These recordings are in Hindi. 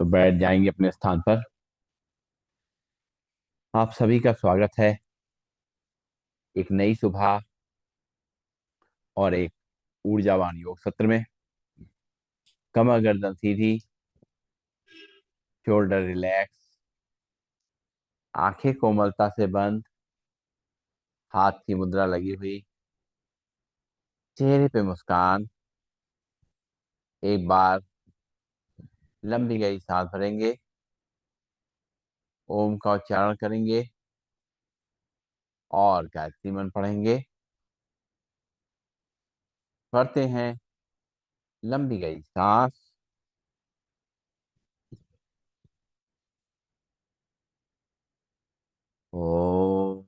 तो बैठ जाएंगे अपने स्थान पर। आप सभी का स्वागत है एक नई सुबह और एक ऊर्जावान योग सत्र में। कमर गर्दन सीधी, शोल्डर रिलैक्स, आंखें कोमलता से बंद, हाथ की मुद्रा लगी हुई, चेहरे पे मुस्कान। एक बार लंबी गहरी सांस भरेंगे, ओम का उच्चारण करेंगे और गायत्री मंत्र पढ़ेंगे। पढ़ते हैं लंबी गहरी सांस। ओम।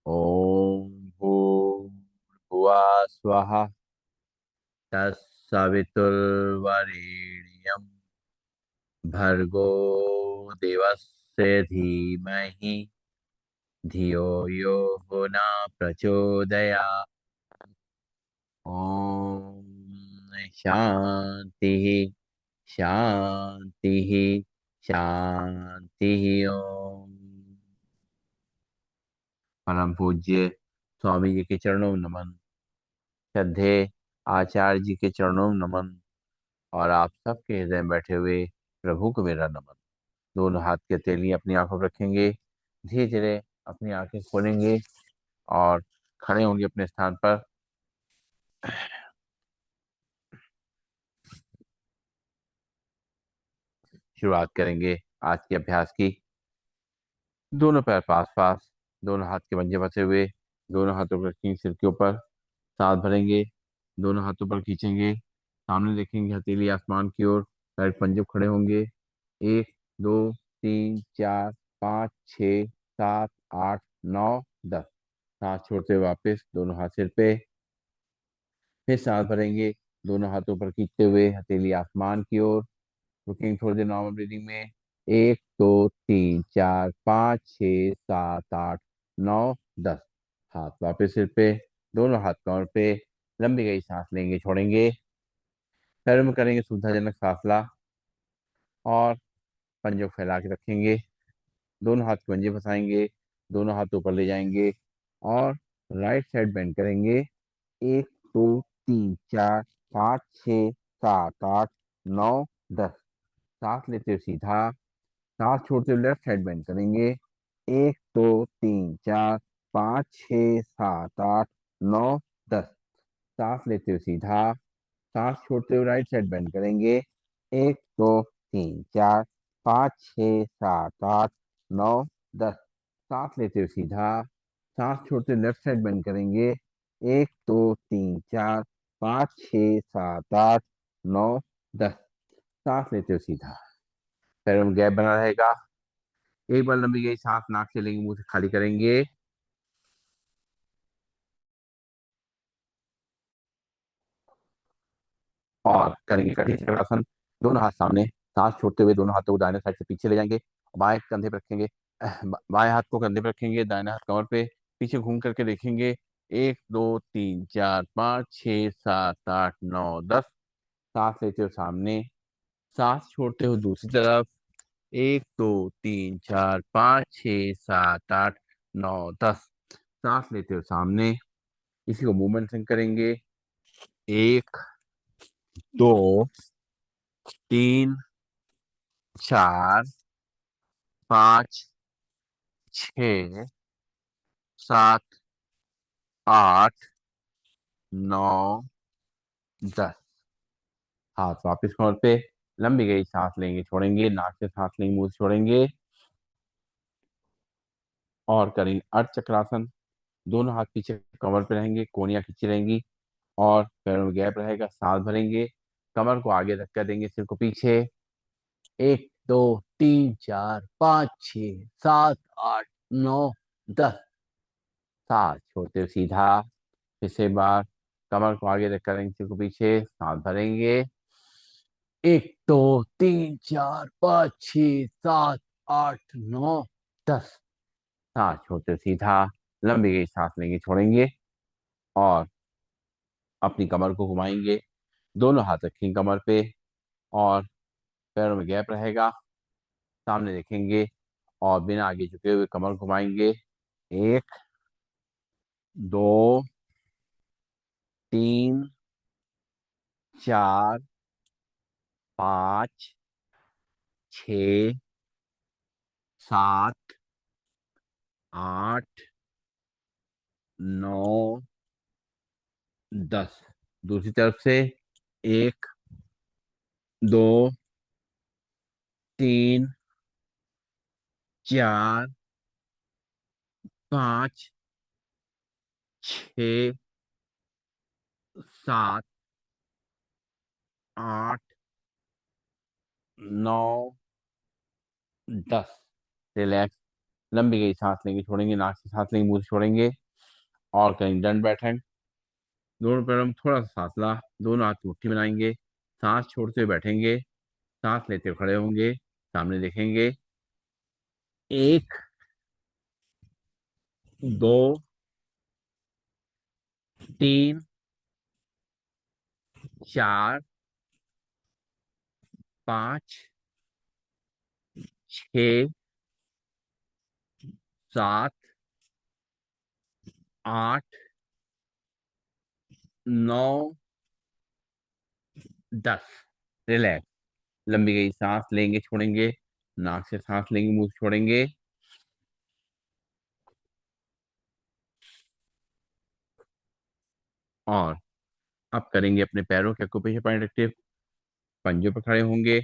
ओम भूर्भुवः स्वः तत्सवितुर्वरेण्यं भर्गो देवस्य धीमहि धियो यो न प्रचोदयात्। ओम शांति शांति शांति। ओम। परम पूज्य स्वामी जी के चरणों में नमन। श्रद्धेय आचार्य जी के चरणों में नमन। और आप सबके हृदय में बैठे हुए प्रभु को मेरा नमन। दोनों हाथ की हथेली अपनी आंखों पर रखेंगे। धीरे धीरे अपनी आंखें खोलेंगे और खड़े होंगे अपने स्थान पर। शुरुआत करेंगे आज के अभ्यास की। दोनों पैर पास पास, दोनों हाथ के पंजे फंसे हुए, दोनों हाथों को रखेंगे सिर के ऊपर। सांस भरेंगे, दोनों हाथों पर खींचेंगे, सामने देखेंगे हथेली आसमान की ओर। पैर पंजे खड़े होंगे। एक, दो, तीन, चार, पाँच, छ, सात, आठ, नौ, 10। सांस छोड़ते हुए वापस दोनों हाथ सिर पे। फिर सांस भरेंगे, दोनों हाथों पर खींचते हुए हथेली आसमान की ओर। रुकेंगे थोड़ी देर नॉर्मल ब्रीदिंग में। एक, दो, तीन, चार, पाँच, छ, सात, आठ, नौ, 10। हाथ वापस सिर पे, दोनों हाथ कमर पे। लंबी गई सांस लेंगे, छोड़ेंगे। पैरों में करेंगे सुविधाजनक फासला और पंजों को फैला के रखेंगे। दोनों हाथ पंजे फंसाएंगे, दोनों हाथ ऊपर ले जाएंगे और राइट साइड बेंड करेंगे। एक, दो, तीन, चार, पाँच, छ, सात, आठ, नौ, 10। सांस लेते हुए सीधा, सांस छोड़ते हुए लेफ्ट साइड बेंड करेंगे। एक, दो, तीन, चार, पाँच, छ, सात, आठ, नौ, 10। सांस लेते हुए सीधा, सांस छोड़ते हुए राइट साइड बेंड करेंगे। एक, दो, तीन, चार, पाँच, छ, सात, आठ, नौ, 10। सांस लेते हुए सीधा, सांस छोड़ते हुए लेफ्ट साइड बेंड करेंगे। एक, दो, तीन, चार, पाँच, छ, सात, आठ, नौ, 10। सांस लेते हुए सीधा। पैरों में गैप बना रहेगा। एक बार लंबी गई सांस नाक से लेंगे, मुंह से खाली करेंगे और करेंगे कटी चक्रासन। दोनों हाथ सामने, सांस छोड़ते हुए दोनों हाथों को दाहिने साइड से पीछे ले जाएंगे। बाएं कंधे पे रखेंगे, बाएं हाथ को कंधे पे रखेंगे, दाहिने हाथ कमर पे। पीछे घूम करके देखेंगे। एक, दो, तीन, चार, पाँच, छ, सात, आठ, नौ, 10। सांस लेते हुए सामने, सांस छोड़ते हुए दूसरी तरफ। एक, दो, तीन, चार, पाँच, छ, सात, आठ, नौ, 10। सांस लेते हुए सामने। इसी को मूवमेंट से करेंगे। एक, दो, तीन, चार, पाँच, छ, सात, आठ, नौ, 10। हाथ वापिस कमर पे। लंबी गई सांस लेंगे, छोड़ेंगे, नाक से सांस लेंगे, मुंह से छोड़ेंगे और करेंगे अर्ध चक्रासन। दोनों हाथ पीछे कमर पे रहेंगे, कोहनियां खींची रहेंगी और पैरों में गैप रहेगा। सांस भरेंगे, कमर को आगे धक्का देंगे, सिर को पीछे। एक, दो, तीन, चार, पाँच, छ, सात, आठ, नौ, 10। सांस छोड़ते हुए सीधा। फिर से बार, कमर को आगे रख करेंगे, सिर को पीछे, सांस भरेंगे एक, दो, तीन, चार, पाँच, छ, सात, आठ, नौ, 10। सांस छोड़ते सीधा लंबी गई सांस लेंगे, छोड़ेंगे। और अपनी कमर को घुमाएंगे, दोनों हाथ रखेंगे कमर पे, और पैरों में गैप रहेगा। सामने देखेंगे और बिना आगे झुके हुए कमर घुमाएंगे। एक, दो, तीन, चार, पाँच, छ, सात, आठ, नौ, 10। दूसरी तरफ से। एक, दो, तीन, चार, पाँच, छ, सात, आठ, नौ, 10। रिलैक्स। लंबी गई सांस लेंगे, छोड़ेंगे, नाक से सांस लेंगे, मुंह से छोड़ेंगे। और करेंगे दंड बैठक। दोनों पैरों में थोड़ा सा फासला, दोनों हाथ की मुट्ठी बनाएंगे, सांस छोड़ते हुए बैठेंगे, सांस लेते हुए खड़े होंगे, सामने देखेंगे। एक, दो, तीन, चार, पाँच, छ, सात, आठ, नौ, 10। रिलैक्स। लंबी गई सांस लेंगे, छोड़ेंगे, नाक से सांस लेंगे, मुंह से छोड़ेंगे। और अब करेंगे अपने पैरों के एक्यूप्रेशर पॉइंट एक्टिव। पंजों पे खड़े होंगे,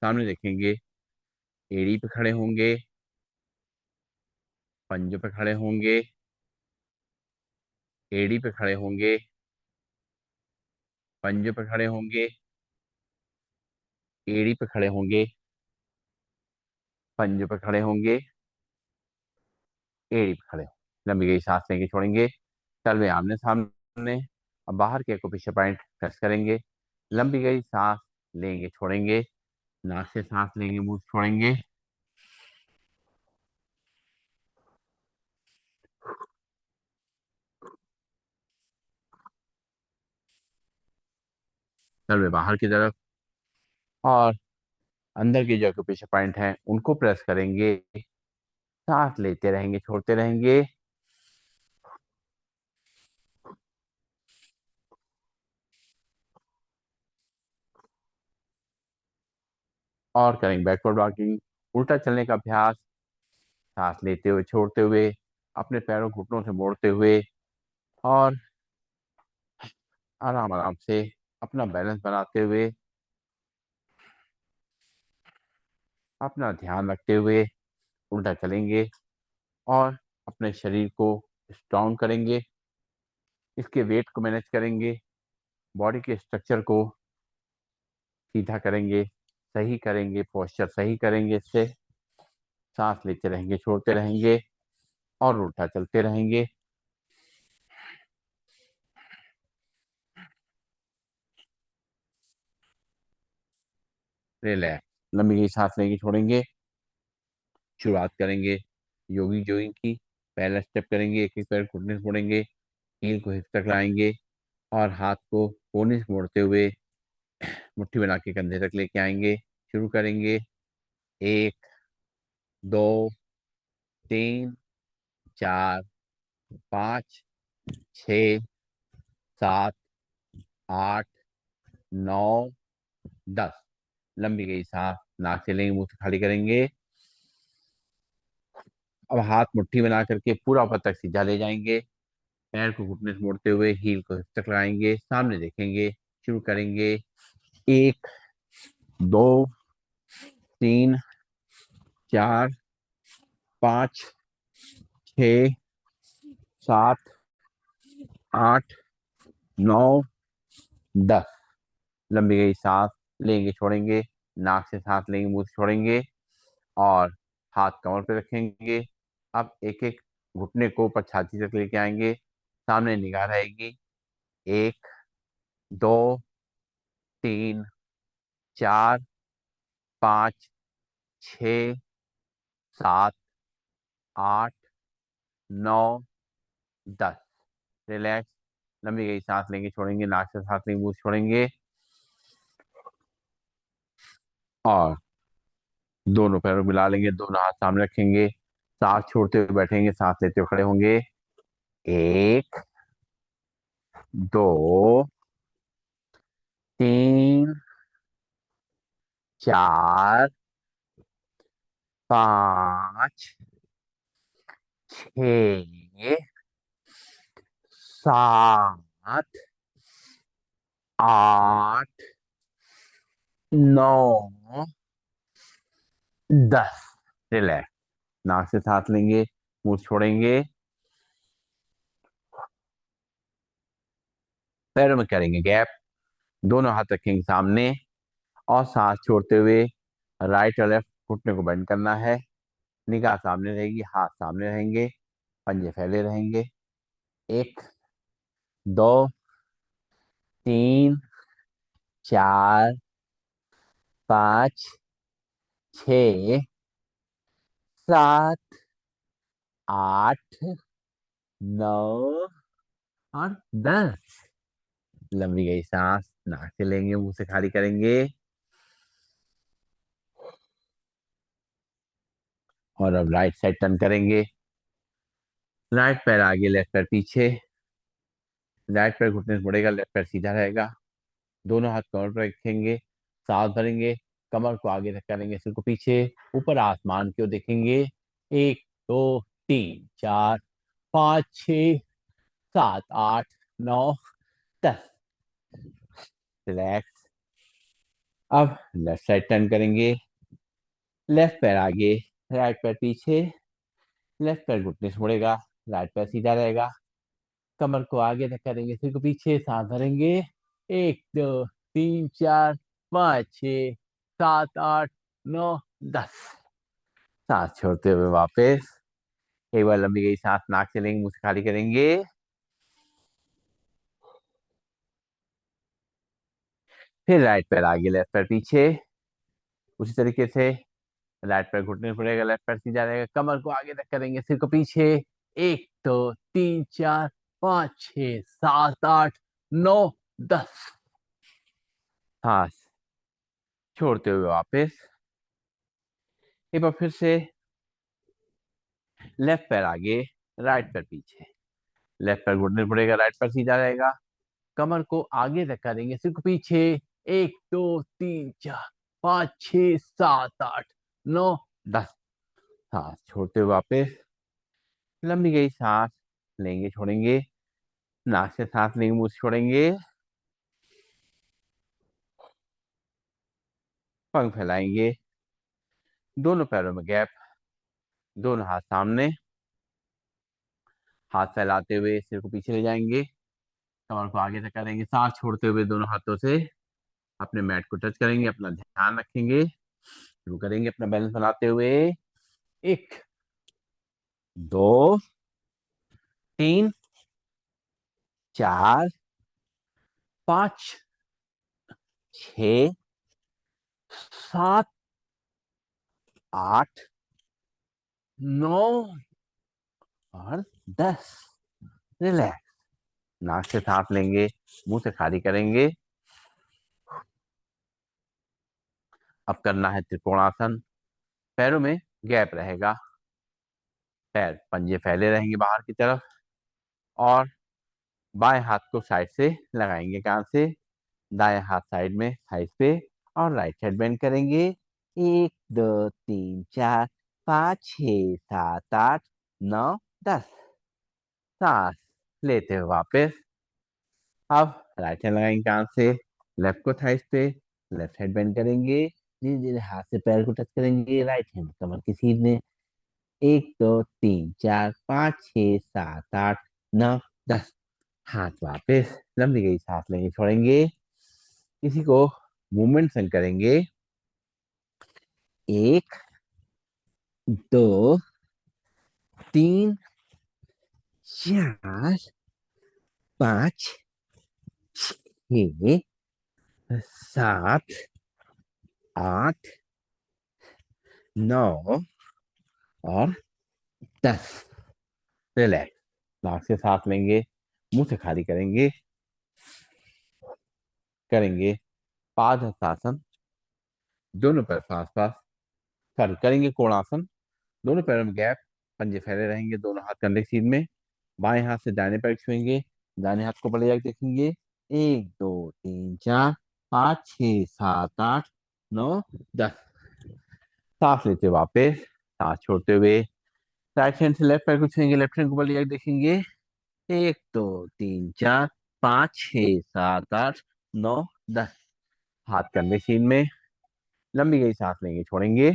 सामने देखेंगे, एड़ी पे खड़े होंगे, पंजों पे खड़े होंगे, एड़ी पे खड़े होंगे, पंजों पे खड़े होंगे, एड़ी पे खड़े होंगे, पंजों पे खड़े होंगे, एड़ी पे खड़े होंगे। लंबी गई सांस लेंगे, छोड़ेंगे, चलवे आमने सामने। अब बाहर के एक्यूप्रेशर पॉइंट प्रेस करेंगे, लंबी गई सांस लेंगे, छोड़ेंगे, नाक से सांस लेंगे, मुंह से छोड़ेंगे। चलवे बाहर की तरफ। और अंदर के जो एक्यूप्रेशर पॉइंट हैं उनको प्रेस करेंगे, सांस लेते रहेंगे, छोड़ते रहेंगे। और करेंगे बैकवर्ड वॉकिंग, उल्टा चलने का अभ्यास। सांस लेते हुए, छोड़ते हुए, अपने पैरों घुटनों से मोड़ते हुए, और आराम आराम से अपना बैलेंस बनाते हुए, अपना ध्यान रखते हुए उल्टा चलेंगे। और अपने शरीर को स्ट्रॉन्ग करेंगे, इसके वेट को मैनेज करेंगे, बॉडी के स्ट्रक्चर को सीधा करेंगे, सही करेंगे, पोस्चर सही करेंगे। इससे सांस लेते रहेंगे, छोड़ते रहेंगे, और उल्टा चलते रहेंगे। रिलैक्स। लंबी गई सांस लेंगे, छोड़ेंगे। शुरुआत करेंगे योगी जोगिंग की। पहला स्टेप करेंगे, एक एक पैर घुटने से मोड़ेंगे, हील को हिप तक लाएंगे, और हाथ को कोने से मोड़ते हुए मुट्ठी बना के कंधे तक लेके आएंगे। शुरू करेंगे। एक, दो, तीन, चार, पाँच, छ, सात, आठ, नौ, 10। लंबी गई सांस नाक से लेंगे, मुंह से खाली करेंगे। अब हाथ मुट्ठी बना करके पूरा ऊपर तक सीधा ले जाएंगे, पैर को घुटने से मोड़ते हुए हील को हिप तक लगाएंगे, सामने देखेंगे। शुरू करेंगे। एक, दो, तीन, चार, पाँच, छ, सात, आठ, नौ, 10। लंबी गई सांस लेंगे, छोड़ेंगे, नाक से सांस लेंगे, मुंह से छोड़ेंगे। और हाथ कमर पे रखेंगे। अब एक एक घुटने को ऊपर छाती तक लेके आएंगे, सामने निगाह रहेगी। एक, दो, तीन, 4, 5, 6, 7, 8, 9, 10। रिलैक्स। लंबी गई सांस लेंगे, छोड़ेंगे, नाक से सांस लेंगे, मुंह से छोड़ेंगे। और दोनों पैरों मिला लेंगे, दोनों हाथ सामने रखेंगे, सांस छोड़ते हुए बैठेंगे, सांस लेते हुए खड़े होंगे। 1, 2, 3, 4, 5, 6, 7, 8, 9, 10। रिलैक्स। नाक से सांस लेंगे, मुंह से छोड़ेंगे। पैरों में करेंगे गैप, दोनों हाथ रखेंगे सामने, और सांस छोड़ते हुए राइट और लेफ्ट घुटने को बेंड करना है। निगाह सामने रहेगी, हाथ सामने रहेंगे, पंजे फैले रहेंगे। 1, 2, 3, 4, 5, 6, 7, 8, 9 और 10। लंबी गई सांस, नाक से लेंगे, मुंह से खाली करेंगे। और अब राइट साइड टर्न करेंगे। राइट पैर आगे, लेफ्ट पैर पीछे। राइट पैर घुटने से मुड़ेगा, लेफ्ट पैर सीधा रहेगा। दोनों हाथ कमर पर रखेंगे, सांस भरेंगे, कमर को आगे तक करेंगे, सिर को पीछे, ऊपर आसमान की ओर देखेंगे। 1, 2, 3, 4, 5, 6, 7, 8, 9, 10। रिलैक्स। अब लेफ्ट साइड टर्न करेंगे। लेफ्ट पैर आगे, राइट पैर पीछे। लेफ्ट पैर घुटने से मुड़ेगा, राइट पैर सीधा रहेगा। कमर को आगे तक करेंगे, सिर को पीछे, सांस भरेंगे। 1, 2, 3, 4, 5, 6, 7, 8, 9, 10। सांस छोड़ते हुए वापस। एक बार लंबी गई सांस नाक से लेंगे, मुंह से खाली करेंगे। फिर राइट पैर आगे, लेफ्ट पैर पीछे। उसी तरीके से राइट पैर घुटने पड़ेगा, लेफ्ट पैर सीधा रहेगा, कमर को आगे तक करेंगे, सिर को पीछे। 1, 2, 3, 4, 5, 6, 7, 8, 9, 10। सांस छोड़ते हुए वापस। एक बार फिर से लेफ्ट पैर आगे, राइट पैर पीछे। लेफ्ट पैर घुटने पड़ेगा, राइट पैर सीधा रहेगा, कमर को आगे तक करेंगे, सिर को पीछे। 1, 2, 3, 4, 5, 6, 7, 8, 9, 10। सांस छोड़ते हुए वापस। लंबी गई सांस लेंगे, छोड़ेंगे, नाक से सांस लेंगे, मुंह से छोड़ेंगे। पंख फैलाएंगे, दोनों पैरों में गैप, दोनों हाथ सामने, हाथ फैलाते हुए सिर को पीछे ले जाएंगे, कमर को आगे तक करेंगे, सांस छोड़ते हुए दोनों हाथों से अपने मैट को टच करेंगे, अपना ध्यान रखेंगे, शुरू करेंगे अपना बैलेंस बनाते हुए। 1, 2, 3, 4, 5, 6, 7, 8, 9 और 10। रिलैक्स। नाक से सांस लेंगे, मुंह से खाली करेंगे। अब करना है त्रिकोणासन। पैरों में गैप रहेगा, पैर पंजे फैले रहेंगे बाहर की तरफ, और बाएं हाथ को साइड से लगाएंगे कान से, दाएं हाथ साइड में थाइस पे, और राइट साइड बेंड करेंगे। 1, 2, 3, 4, 5, 6, 7, 8, 9, 10। सांस लेते हुए वापस। अब राइट हैंड लगाएंगे कान से, लेफ्ट को थाइस पे, लेफ्ट साइड बेंड करेंगे, धीरे धीरे हाथ से पैर को टच करेंगे, राइट हैंड कमर के सीधे। 1, 2, 3, 4, 5, 6, 7, 8, 9, 10। हाथ वापस। लंबी गई सांस लेंगे, छोड़ेंगे। इसी को मूवमेंट संग करेंगे। 1, 2, 3, 4, 5, 6, 7, 8, 9 और 10। रिलैक्स। नाक से सांस लेंगे, मुंह से खाली करेंगे। करेंगे पाद हस्तासन, दोनों पैर पास पास। सॉरी, करेंगे कोणासन, दोनों पैरों में गैप। पंजे फैले रहेंगे, दोनों हाथ कंधे के सीध में। बाएं हाथ से दाहिने पैर छुएंगे, दाहिने हाथ को ऊपर ले जाकर देखेंगे। 1 2 3 4 5 6 7 8 9 10। सांस लेते हुए वापस, सांस छोड़ते हुए राइट हैंड से लेफ्ट पैर को छुएंगे, लेफ्ट हैंड को ऊपर ले जाकर देखेंगे। 1 2 3 4 5 6 7 8 9 10। हाथ कंधे सीन में। लंबी गई सांस लेंगे, छोड़ेंगे।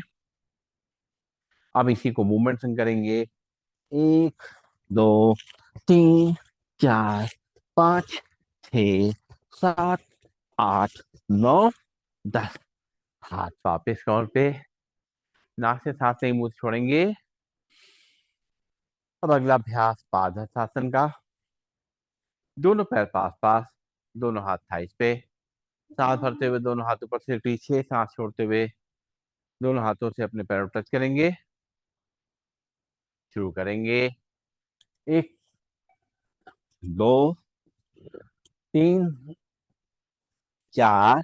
अब इसी को मूवमेंट संग करेंगे। 1 2 3 4 5 6 7 8 9 10। हाथ वापस कमर पे। नाक से सांस लेंगे, मुंह से छोड़ेंगे। अब अगला अभ्यास पादहस्तासन का। दोनों पैर पास पास, दोनों हाथ थाइस पे। सांस भरते हुए दोनों हाथ ऊपर से पीछे, सांस छोड़ते हुए दोनों हाथों से अपने पैरों टच करेंगे। शुरू करेंगे। 1 2 3 4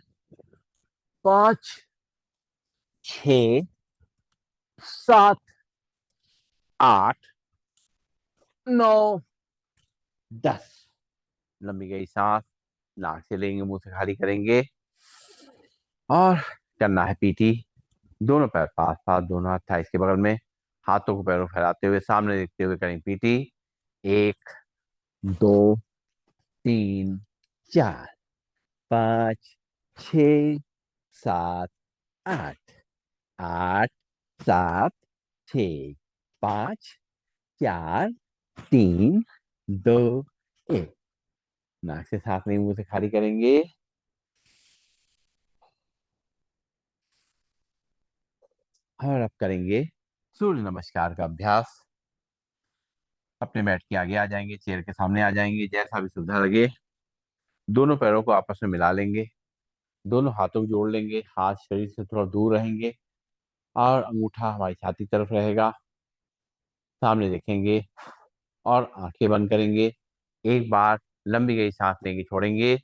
5 6 7 8 9 10। लंबी गई सांस। नाक से लेंगे, मुंह से खाली करेंगे। और करना है पीटी। दोनों पैर पास पास, दोनों हाथ थाइस के बगल में। हाथों को पैरों फैलाते हुए सामने देखते हुए करें पीटी। 1 2 3 4 5 6 7 8 8 7 6 5 4 3 2 1। नाक से सांस लेंगे, मुंह से खाली करेंगे। और अब करेंगे सूर्य नमस्कार का अभ्यास। अपने मैट के आगे आ जाएंगे, चेयर के सामने आ जाएंगे, जैसा भी सुविधा लगे। दोनों पैरों को आपस में मिला लेंगे, दोनों हाथों को जोड़ लेंगे, हाथ शरीर से थोड़ा दूर रहेंगे और अंगूठा हमारी छाती की तरफ रहेगा। सामने देखेंगे और आंखें बंद करेंगे। एक बार लंबी गई सांस लेंगे, छोड़ेंगे।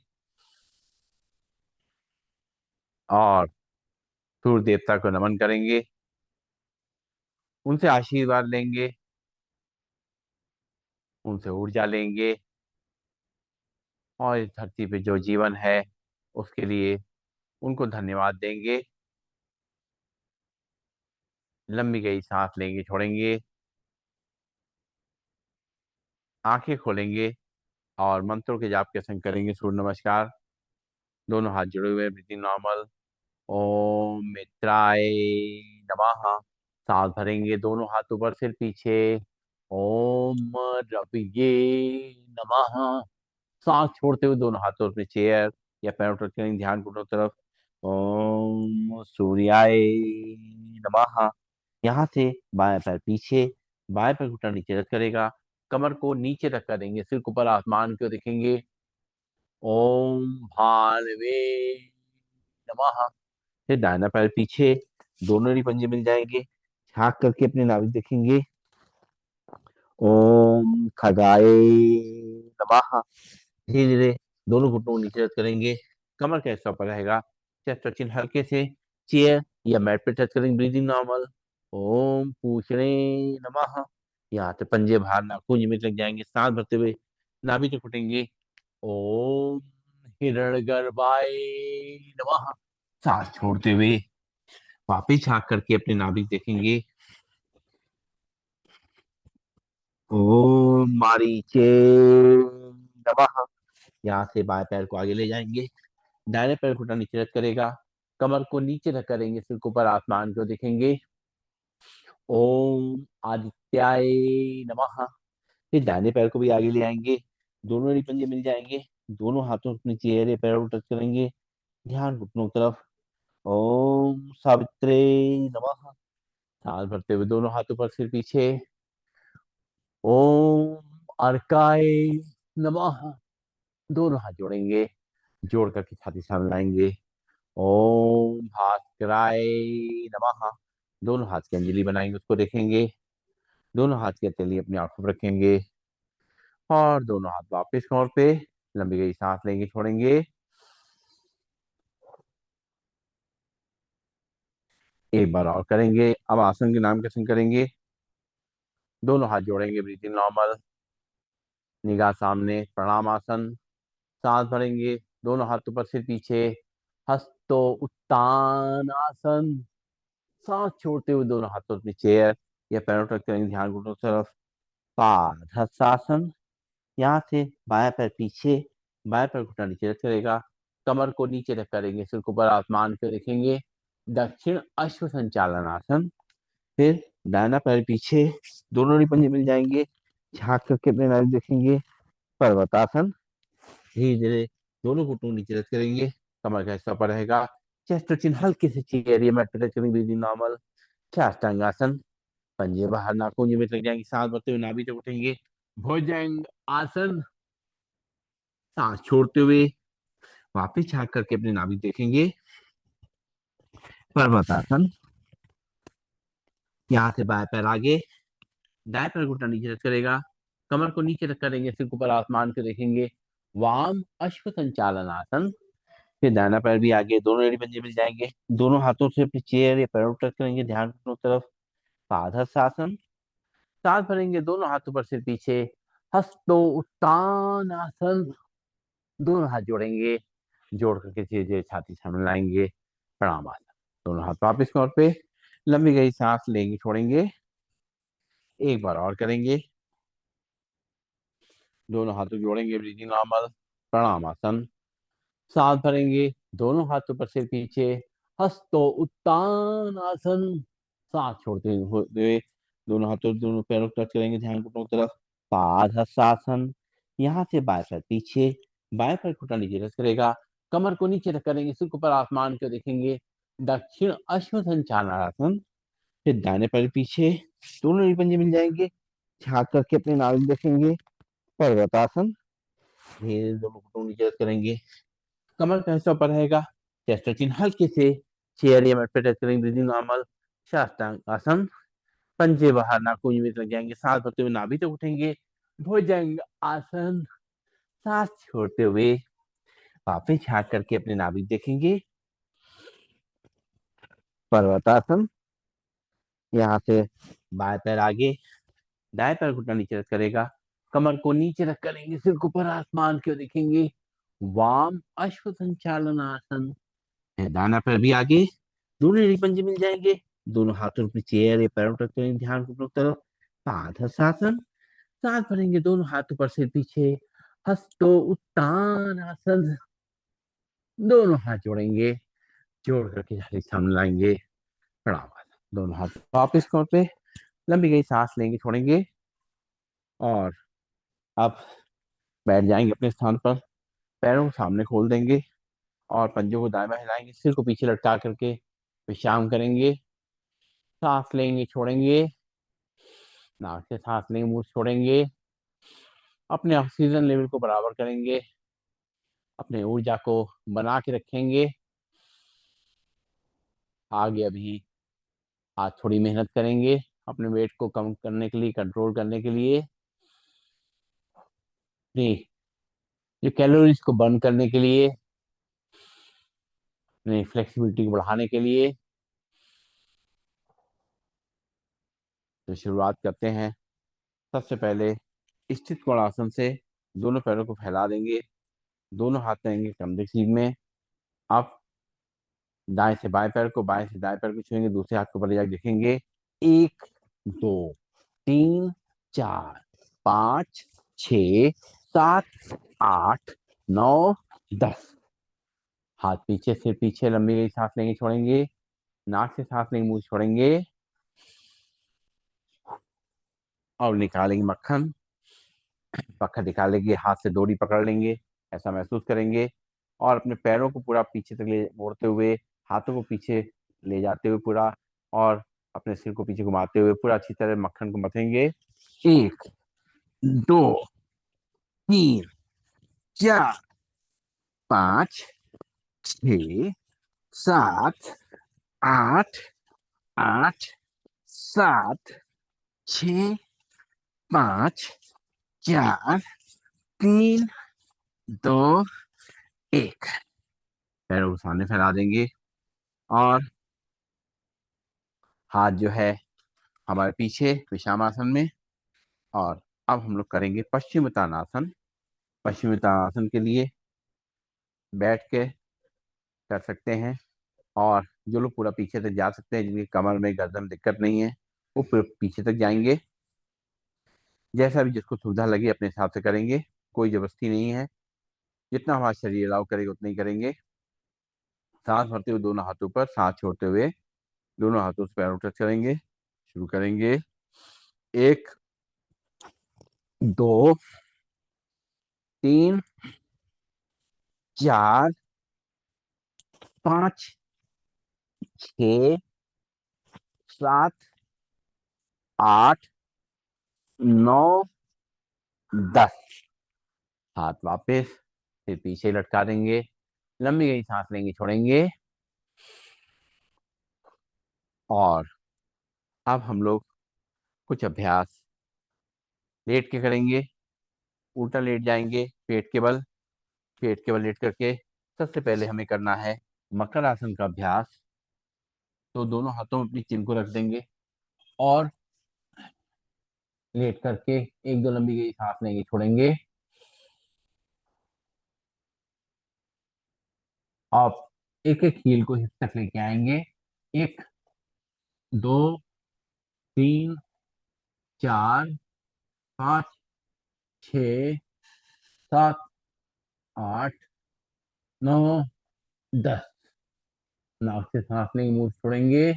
और सूर्य देवता को नमन करेंगे, उनसे आशीर्वाद लेंगे, उनसे ऊर्जा लेंगे। और इस धरती पे जो जीवन है उसके लिए उनको धन्यवाद देंगे। लंबी गई सांस लेंगे, छोड़ेंगे। आंखें खोलेंगे और मंत्रों के जाप के संग करेंगे सूर्य नमस्कार। दोनों हाथ जुड़े हुए, ब्रीथिंग नॉर्मल। ओम मित्राय नमः। सांस भरेंगे, दोनों हाथ ऊपर सिर पीछे। ओम रविये नमः। सांस छोड़ते हुए दोनों हाथों अपने चेयर या पैरों पर करेंगे, ध्यान घुटनों तरफ। ओम सूर्याय नमः। यहाँ से बाएं पैर पीछे, बाएं पैर घुटना नीचे रख करेगा। कमर को नीचे रख करेंगे, सिर को ऊपर आसमान की ओर देखेंगे। ओम भानवे नमः। फिर दाहिना पैर पीछे, दोनों ही पंजे मिल जाएंगे। झांक करके अपने नाभि देखेंगे। ओम खगाए नमः। धीरे धीरे दोनों घुटनों को नीचे रख करेंगे। कमर का हिस्सा ऊपर रहेगा। चेस्ट और चिन हल्के से चेयर या मैट पे टच करेंगे, ब्रीदिंग नॉर्मल। ओम पूछने नमः। यहाँ से पंजे बाहर नाखून में लग जाएंगे, सांस भरते हुए नाभि तक उठेंगे। ओम हिरण्यगर्भाय नमः। सांस छोड़ते हुए वापिस झांक करके अपने नाभि देखेंगे। ओम मारीचे नमः। यहाँ से बाएं पैर को आगे ले जाएंगे, दाहिने पैर घुटना नीचे रख करेगा। कमर को नीचे रख करेंगे, सिर को ऊपर आसमान को देखेंगे। ओम आदित्याय नमः। फिर दाहिने पैर को भी आगे ले आएंगे, दोनों ही पंजे मिल जाएंगे। दोनों हाथों से अपने चेहरे पैरों को टच करेंगे, ध्यान घुटनों की तरफ। ओम सावित्रे नमः। सांस भरते हुए दोनों हाथों पर सिर पीछे। ओम अर्काय नमः। दोनों हाथ जोड़ेंगे, जोड़ करके छाती सामने लाएंगे। ओम भास्कराय नमः। दोनों हाथ की अंजलि बनाएंगे, उसको देखेंगे। दोनों हाथ की हथेली अपनी आंखों पर रखेंगे और दोनों हाथ वापस कमर पे। लंबी गई सांस लेंगे, छोड़ेंगे। एक बार और करेंगे। अब आसन के नाम कैसे करेंगे। दोनों हाथ जोड़ेंगे, ब्रीथिंग नॉर्मल, निगाह सामने, प्रणाम आसन। सांस भरेंगे, दोनों हाथ ऊपर सिर पीछे, हस्तो उत्तान आसन। सांस छोड़ते हुए दोनों हाथों अपनी चेयर या पैरों तक करेंगे, ध्यान घुटनों की तरफ। पादहस्तासन। यहाँ से बायां पैर पीछे, बायां पैर घुटना नीचे रख करेगा। कमर को नीचे रख करेंगे, सिर को ऊपर आसमान पे रखेंगे। दक्षिण अश्व संचालन आसन। फिर दाहिना पैर पीछे, दोनों री पंजे मिल जाएंगे, झांक करके अपने नाक देखेंगे। पर्वतासन। धीरे धीरे दोनों घुटनों नीचे रख करेंगे, कमर का हिस्सा ऊपर रहेगा। चेस्ट चिन्ह हल्के से चेयर या मैट पे टच करेंगे, ब्रीदिंग नॉर्मल। साष्टांगासन। पंजे बाहर, नाखून में लग जाएंगे, सांस भरते हुए नाभि तक उठेंगे। भुजंग आसन। सांस छोड़ते हुए वापिस झांक करके अपने नाभि देखेंगे। पर्वतासन। यहाँ से बाएं पैर आगे, दाएं पैर घुटना नीचे रख करेगा, कमर को नीचे रख करेंगे, सिर को ऊपर आसमान को देखेंगे। वाम अश्व संचालन आसन। फिर दाहिना पैर भी आगे, दोनों एड़ी पंजे मिल जाएंगे, दोनों हाथों से अपनी चेयर या पैरों टच करेंगे, ध्यान घुटनों की तरफ। पादहस्तासन। सांस भरेंगे, दोनों हाथ ऊपर सिर पीछे, हस्तो उत्तान आसन। दोनों हाथ जोड़ेंगे, जोड़ करके धीरे धीरे छाती सामने लाएंगे, प्रणाम आसन। दोनों हाथ वापिस कमर पे, लंबी गई सांस लेंगे, छोड़ेंगे। एक बार और करेंगे। दोनों हाथों जोड़ेंगे, ब्रीदिंग नॉर्मल, प्रणाम आसन। सांस भरेंगे, दोनों हाथ ऊपर से पीछे, हस्तो उत्तान आसन। सांस छोड़ते हुए दोनों हाथों दोनों पैरों को टच करेंगे, ध्यान घुटनों की तरफ। पादहस्तासन। यहाँ से बाएं पैर पीछे, बाएं पैर घुटना नीचे रख करेगा, कमर को नीचे रख करेंगे, सिर को ऊपर आसमान को देखेंगे। दक्षिण अश्व संचालनासन। फिर दाहिने पैर पीछे, दोनों ही पंजे मिल जाएंगे, झांक करके अपने नाभि देखेंगे। पर्वतासन। धीरे दोनों घुटनों नीचे रख करेंगे, कमर का हिस्सा ऊपर रहेगा। चेस्ट चिन्ह हल्के से चेयर या मैट पे टच करेंगे, ब्रीदिंग नॉर्मल। साष्टांग आसन। पंजे बाहर, नाखून में लग जाएंगे, सांस भरते हुए नाभि तक उठेंगे। भुजंग आसन। सांस छोड़ते हुए वापिस झांक करके अपने नाभि देखेंगे। पर्वतासन। यहाँ से बाएं पैर आगे, दाएं पैर घुटना नीचे रख करेगा, कमर को नीचे रख करेंगे, सिर को ऊपर आसमान की ओर देखेंगे। वाम अश्व संचालन आसन है। दाना पैर भी आगे, दोनों एड़ी पंजे मिल जाएंगे, दोनों हाथों पे चेयर या पैरों पर करेंगे, ध्यान को अपनी तरफ। पादहस्तासन। सांस भरेंगे, दोनों हाथ ऊपर से पीछे, हस्तो उत्तान आसन। दोनों हाथ जोड़ेंगे, जोड़ करके झाड़ी सामने लाएंगे, प्रणाम आसन। दोनों हाथ वापिस कमर पे, लंबी गई सांस लेंगे, छोड़ेंगे और अब बैठ जाएंगे अपने स्थान पर। पैरों को सामने खोल देंगे और पंजों को दाएं बाएं हिलाएंगे, सिर को पीछे लटका करके विश्राम करेंगे। सांस लेंगे, छोड़ेंगे, नाक से सांस लेंगे, मुंह से छोड़ेंगे। अपने ऑक्सीजन लेवल को बराबर करेंगे, अपने ऊर्जा को बना के रखेंगे। आगे अभी आज थोड़ी मेहनत करेंगे अपने वेट को कम करने के लिए, कंट्रोल करने के लिए, अपनी जो कैलोरीज को बर्न करने के लिए, अपनी फ्लेक्सिबिलिटी को बढ़ाने के लिए। तो शुरुआत करते हैं। सबसे पहले स्थित कोण आसन से दोनों पैरों को फैला देंगे, दोनों हाथ रहेंगे कंधे के सीध में। आप दाएं से बाएं पैर को, बाएं से दाएं पैर को छुएंगे, दूसरे हाथ को ऊपर ले जाकर देखेंगे। एक, दो, तीन, चार, पाँच, छ, सात, आठ, नौ, 10। हाथ पीछे, सिर पीछे, लंबी गई सांस लेंगे, छोड़ेंगे, नाक से सांस लेंगे, मुंह से छोड़ेंगे और निकालेंगे मक्खन। मक्खन निकालेंगे, हाथ से डोरी पकड़ लेंगे, ऐसा महसूस करेंगे और अपने पैरों को पूरा पीछे तक ले मोड़ते हुए, हाथों को पीछे ले जाते हुए पूरा, और अपने सिर को पीछे घुमाते हुए पूरा अच्छी तरह मक्खन को मथेंगे। एक, दो, तीन, चार, पाँच, छ, सात, 8, 8, 7, 6, 5, 4, 3, 2, 1। पैरों को सामने फैला देंगे और हाथ जो है हमारे पीछे विषामासन में। और अब हम लोग करेंगे पश्चिमोत्तानासन। पश्चिमोत्तानासन के लिए बैठ के कर सकते हैं। और जो लोग पूरा पीछे तक जा सकते हैं, जिनकी कमर में गर्दन में दिक्कत नहीं है, वो पूरे पीछे तक जाएंगे। जैसा भी जिसको सुविधा लगे अपने हिसाब से करेंगे, कोई जबरदस्ती नहीं है। जितना हमारा शरीर अलाउ करेगा उतना ही करेंगे। सांस भरते हुए दोनों हाथों पर, सांस छोड़ते हुए दोनों हाथों से पैरों टच करेंगे। शुरू करेंगे। 1, 2, 3, 4, 5, 6, 7, 8, 9, 10। हाथ वापस फिर पीछे लटका देंगे। लंबी गई सांस लेंगे, छोड़ेंगे। और अब हम लोग कुछ अभ्यास लेट के करेंगे। उल्टा लेट जाएंगे पेट के बल। पेट के बल लेट करके सबसे पहले हमें करना है मकर आसन का अभ्यास। तो दोनों हाथों में अपनी चिन को रख देंगे और लेट करके एक दो लंबी गई सांस लेंगे, छोड़ेंगे। आप एक एक हील को हिप तक लेके आएंगे। 1, 2, 3, 4, 5, 6, 7, 8, 9, 10। नाक से सांस लेंगे, मुंह से छोड़ेंगे।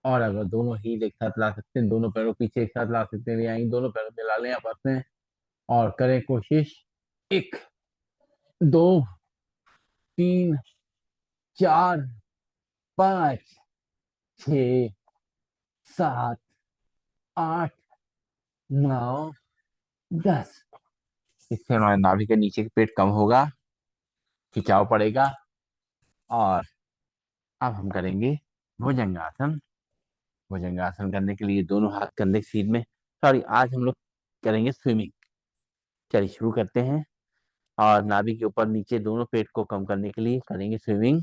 और अगर दोनों हील एक साथ ला सकते हैं, दोनों पैरों पीछे एक साथ ला सकते हैं, ले आएंगे, दोनों पैरों पे ला लें आपस में। और करें कोशिश। 1, 2, 3, 4, 5, 6, 7, 8, 9, 10। इससे हमारे नाभि के नीचे के पेट कम होगा, खिंचाव पड़ेगा। और अब हम करेंगे भुजंगासन। भुजंगासन करने के लिए दोनों हाथ कंधे के सीध में। सॉरी, आज हम लोग करेंगे स्विमिंग। चलिए शुरू करते हैं। और नाभि के ऊपर नीचे दोनों पेट को कम करने के लिए करेंगे स्विमिंग।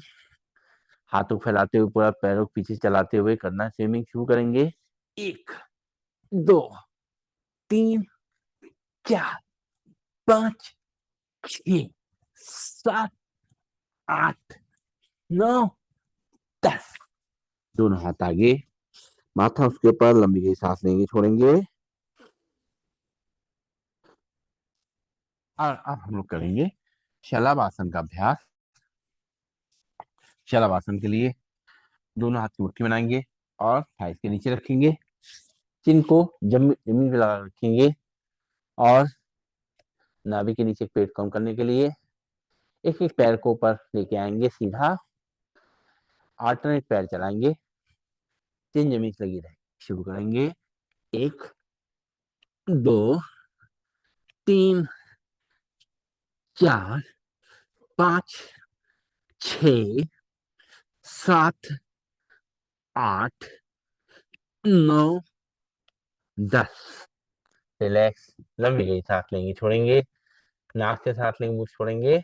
हाथों को फैलाते हुए पूरा पैरों को पीछे चलाते हुए करना है स्विमिंग। शुरू करेंगे। 1, 2, 3, 4, 5, 6, 7, 8, 9, 10। दोनों हाथ आगे, माथा उसके ऊपर, लंबी गई सांस लेंगे, छोड़ेंगे। और अब हम लोग करेंगे शलभासन का अभ्यास। शलभासन के लिए दोनों हाथ की मुट्ठी बनाएंगे और थाइस के नीचे रखेंगे। चिन को जमीन पे लगा रखेंगे। और नाभि के नीचे पेट कम करने के लिए एक एक पैर को ऊपर लेके आएंगे सीधा। अल्टरनेट पैर चलाएंगे, चिन जमीन से लगी रहेगी। शुरू करेंगे। 1, 2, 3, 4, 5, 6, 7, 8, 9, 10। रिलैक्स, लंबी गई सांस लेंगे, छोड़ेंगे। नाक से सांस लेंगे, मुंह से छोड़ेंगे।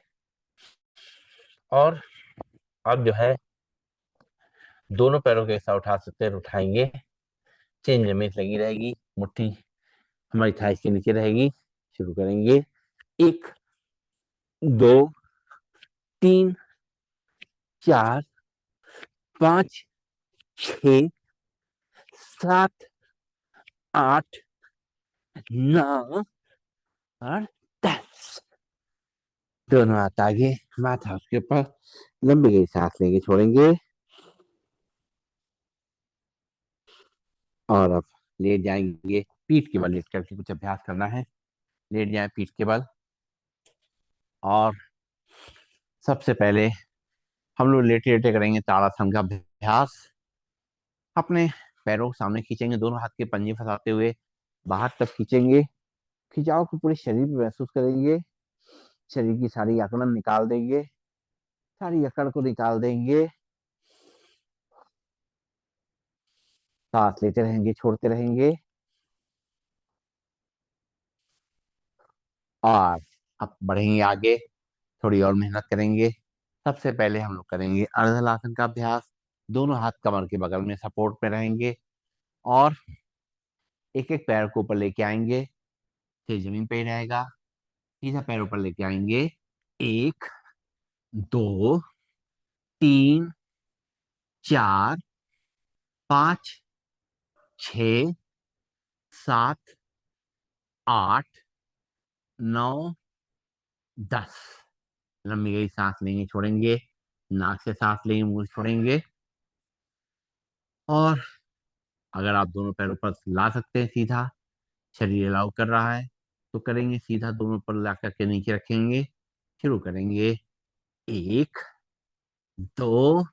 और अब जो है दोनों पैरों के ऐसा उठा सकते हैं, उठाएंगे। चेन जमीन से लगी रहेगी, मुट्ठी हमारी थाइस के नीचे रहेगी। शुरू करेंगे। 1, 2, 3, 4, 5, 6, 7, 8, 9 और 10। दोनों हाथ आगे, माथा उसके ऊपर, लंबी गई सांस लेंगे, छोड़ेंगे। और अब लेट जाएंगे। पीठ के बल लेट करके कुछ अभ्यास करना है। लेट जाए पीठ के बल। और सबसे पहले हम लोग लेटे लेटे करेंगे ताड़ासन का अभ्यास। अपने पैरों को सामने खींचेंगे, दोनों हाथ के पंजे फंसाते हुए बाहर तक खींचेंगे। खिंचाव को पूरे शरीर में महसूस करेंगे। शरीर की सारी अकड़न निकाल देंगे, सारी अकड़ को निकाल देंगे। सांस लेते रहेंगे, छोड़ते रहेंगे। और अब बढ़ेंगे आगे, थोड़ी और मेहनत करेंगे। सबसे पहले हम लोग करेंगे अर्धलासन का अभ्यास। दोनों हाथ कमर के बगल में सपोर्ट में रहेंगे, और एक एक पैर को ऊपर लेके आएंगे, फिर जमीन पे ही रहेगा। सीधा पैर ऊपर लेके आएंगे। एक, दो, तीन, चार, पाँच, छ, सात, आठ, नौ, 10। लंबी गई सांस लेंगे, छोड़ेंगे। नाक से सांस लेंगे, मुंह से छोड़ेंगे। और अगर आप दोनों पैर ऊपर ला सकते हैं सीधा, शरीर अलाउ कर रहा है, तो करेंगे। सीधा दोनों पर ला करके नीचे रखेंगे। शुरू करेंगे। एक, दो,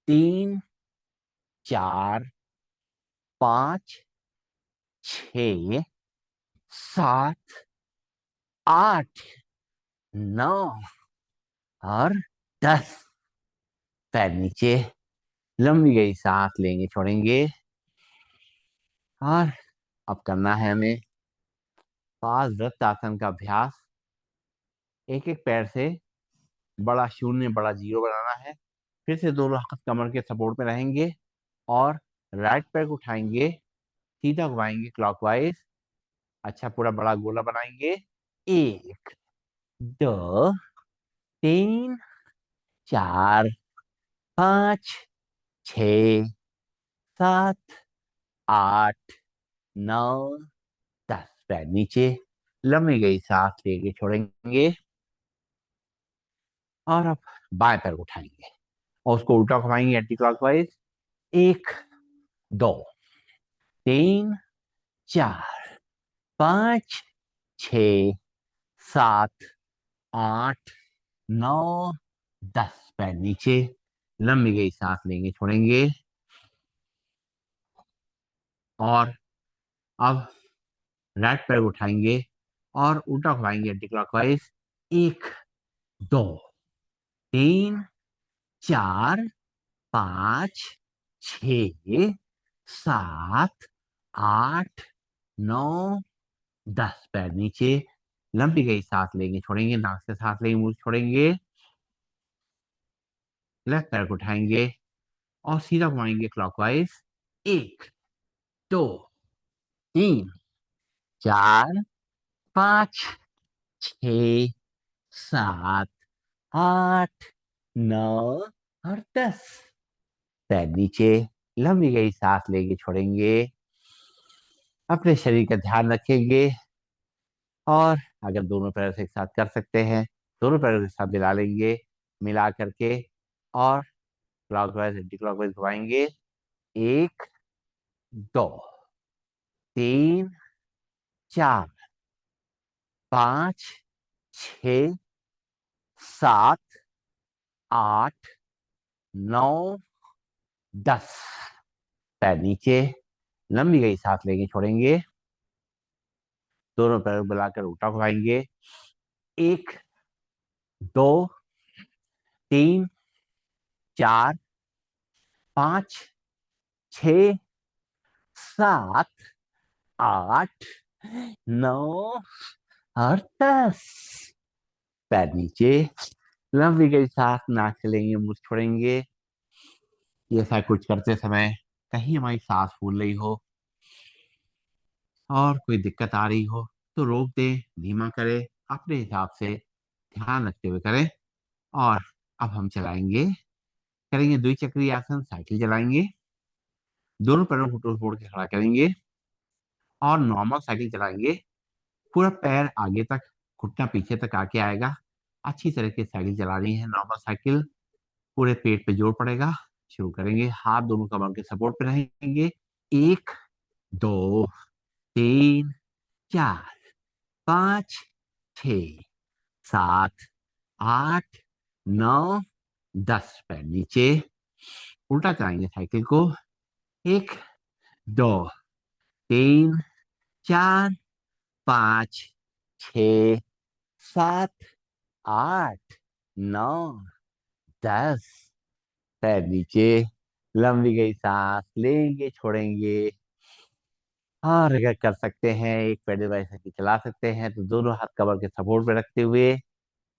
तीन, चार, पाँच, छ, सात, आठ, नौ और 10। पैर नीचे, लंबी गई सांस लेंगे, छोड़ेंगे। और अब करना है हमें पांच वृत्त आसन का अभ्यास। एक एक पैर से बड़ा शून्य, बड़ा जीरो बनाना है। फिर से दोनों हाथ कमर के सपोर्ट में रहेंगे, और राइट पैर को उठाएंगे, सीधा घुमाएंगे क्लॉकवाइज। अच्छा, पूरा बड़ा गोला बनाएंगे। एक, दो, तीन, चार, पाँच, छ, सात, आठ, नौ, 10। पैर नीचे, लंबी गई सांस लेके छोड़ेंगे। और अब बाएं पैर को उठाएंगे और उसको उल्टा घुमाएंगे एंटी क्लॉकवाइज। एक, दो, तीन, चार, पाँच, छ, सात, आठ, नौ, 10। पैर नीचे, लंबी गई सांस लेंगे, छोड़ेंगे। और अब राइट पैर को उठाएंगे और उल्टा घुमाएंगे एंटी क्लॉकवाइज। एक, दो, तीन, चार, पाँच, छ, सात, आठ, नौ, 10। पैर नीचे, लंबी गई सांस लेंगे, छोड़ेंगे। नाक से सांस लेंगे, मुंह से छोड़ेंगे। लेफ्ट पैर को उठाएंगे और सीधा घुमाएंगे क्लॉकवाइज। एक, दो, तीन, चार, पाँच, छ, सात, आठ, नौ और 10। पैर नीचे, लंबी गई सांस लेंगे, छोड़ेंगे। अपने शरीर का ध्यान रखेंगे। और अगर दोनों पैर से एक साथ कर सकते हैं, दोनों पैरों के साथ मिला लेंगे। मिला करके और क्लॉकवाइज एंटी क्लॉकवाइज घुमाएंगे। एक, दो, तीन, चार, पाँच, छ, सात, आठ, नौ, 10। पैर नीचे, लंबी गई सांस लेंगे, छोड़ेंगे। दोनों पैरों को मिलाकर उल्टा घुमाएंगे। एक, दो, तीन, चार, पाँच, छ, सात, आठ, नौ और 10। पैर नीचे, लंबी गई सांस नाक से लेंगे, मुंह से छोड़ेंगे। ये ऐसा कुछ करते समय कहीं हमारी सांस फूल रही हो और कोई दिक्कत आ रही हो, तो रोक दें, धीमा करें, अपने हिसाब से ध्यान रखते हुए करें। और अब हम चलाएंगे, करेंगे द्विचक्रीय आसन, साइकिल चलाएंगे। दोनों पैरों को टोट फोड़ के खड़ा करेंगे और नॉर्मल साइकिल चलाएंगे। पूरा पैर आगे तक, घुटना पीछे तक आके आएगा। अच्छी तरह की साइकिल चलानी है, नॉर्मल साइकिल। पूरे पेट पे जोर पड़ेगा। शुरू करेंगे, हाथ दोनों कमर के सपोर्ट पे रहेंगे। एक, दो, तीन, चार, पाँच, छ, सात, आठ, नौ, 10। पैर नीचे, उल्टा चलाएंगे साइकिल को। एक, दो, तीन, चार, पाँच, छ, सात, आठ, नौ, 10। पैर नीचे, लंबी गई सांस लेंगे, छोड़ेंगे। और अगर कर सकते हैं, एक पैडल बाइसाइकिल चला सकते हैं तो दोनों हाथ कमर के सपोर्ट पे रखते हुए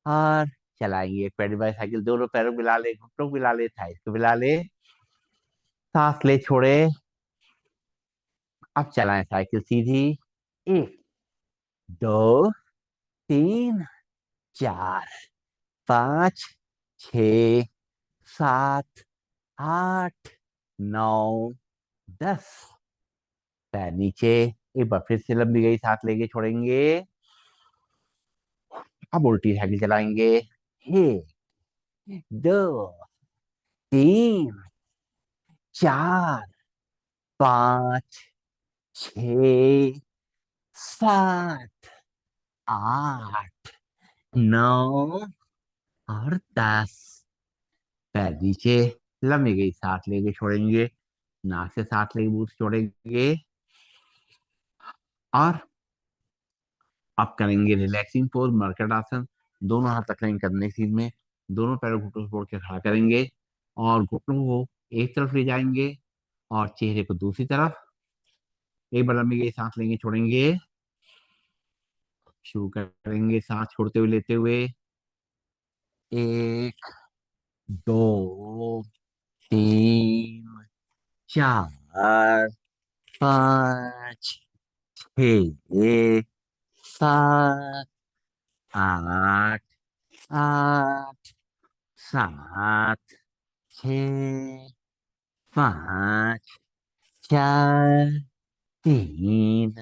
और चलाएंगे। एक पैडल बाइसाइकिल दोनों पैरों को मिला ले, घुटनों को मिला ले, थाइस को मिला ले। सांस ले, छोड़े। अब चलाएं साइकिल सीधी। एक, दो, तीन, चार, पाँच, छ, सात, आठ, नौ, 10। पैर नीचे। एक बार फिर से लंबी गई सांस लेके छोड़ेंगे। अब उल्टी साइकिल चलाएंगे। एक, दो, तीन, चार, पाँच, छ, सात, आठ, नौ और 10। पैर नीचे। लंबी गई सांस लेके छोड़ेंगे। नाक से सांस लेके मुंह से छोड़ेंगे। और अब करेंगे रिलैक्सिंग पोज, मर्कट आसन। दोनों हाथ रखेंगे कंधे के सीध में। दोनों पैरों को घुटनों से जोड़ के खड़ा करेंगे और घुटनों को एक तरफ ले जाएंगे और चेहरे को दूसरी तरफ। एक बार लंबी गई सांस लेंगे, छोड़ेंगे। शुरू करेंगे सांस छोड़ते हुए, लेते हुए। एक, दो, तीन, चार, पाँच, छ, सात, आठ, आठ, सात, छ, पाँच, चार, तीन,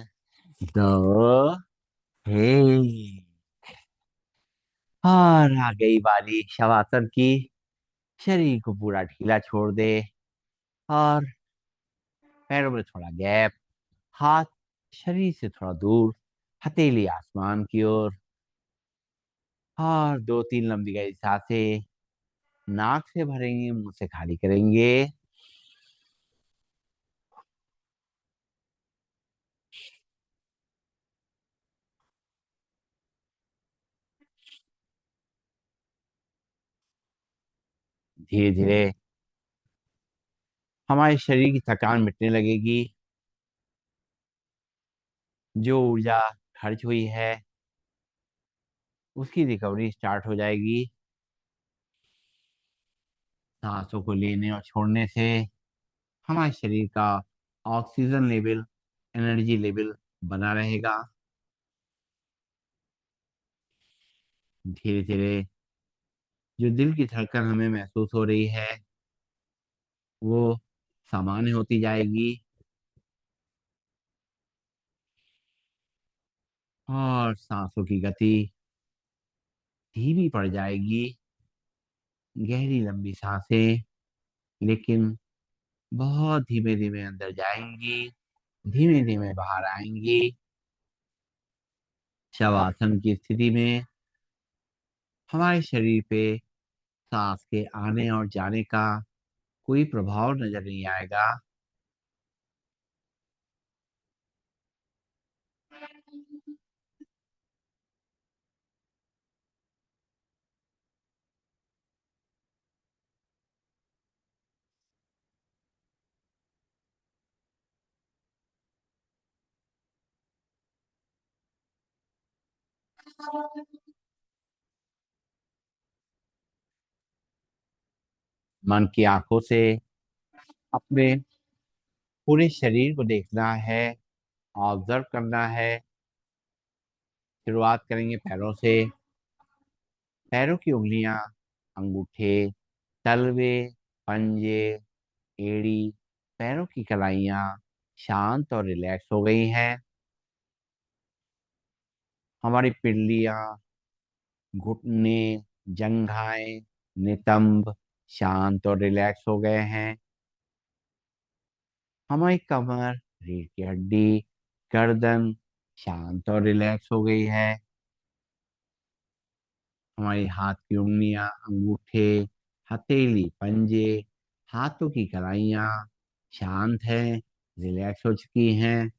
दो, है। और आ गई बारी शवासन की। शरीर को पूरा ढीला छोड़ दे और पैरों में थोड़ा गैप। हाथ शरीर से थोड़ा दूर, हथेली आसमान की ओर। और दो तीन लंबी गई सांसें नाक से भरेंगे, मुंह से खाली करेंगे। धीरे धीरे हमारे शरीर की थकान मिटने लगेगी। जो ऊर्जा खर्च हुई है उसकी रिकवरी स्टार्ट हो जाएगी। सांसों को लेने और छोड़ने से हमारे शरीर का ऑक्सीजन लेवल, एनर्जी लेवल बना रहेगा। धीरे धीरे जो दिल की धड़कन हमें महसूस हो रही है वो सामान्य होती जाएगी और सांसों की गति धीमी पड़ जाएगी। गहरी लंबी सांसें, लेकिन बहुत धीमे धीमे अंदर जाएंगी, धीमे धीमे बाहर आएंगी। शवासन की स्थिति में हमारे शरीर पे सांस के आने और जाने का कोई प्रभाव नजर नहीं आएगा। मन की आंखों से अपने पूरे शरीर को देखना है, ऑब्जर्व करना है। शुरुआत करेंगे पैरों से। पैरों की उंगलियां, अंगूठे, तलवे, पंजे, एड़ी, पैरों की कलाइयां शांत और रिलैक्स हो गई हैं। हमारी पिंडलियां, घुटने, जंघाएं, नितंब शांत और रिलैक्स हो गए हैं। हमारी कमर, रीढ़ की हड्डी, गर्दन शांत और रिलैक्स हो गई है। हमारी हाथ की उंगलियां, अंगूठे, हथेली, पंजे, हाथों की कलाइयां शांत हैं, रिलैक्स हो चुकी हैं।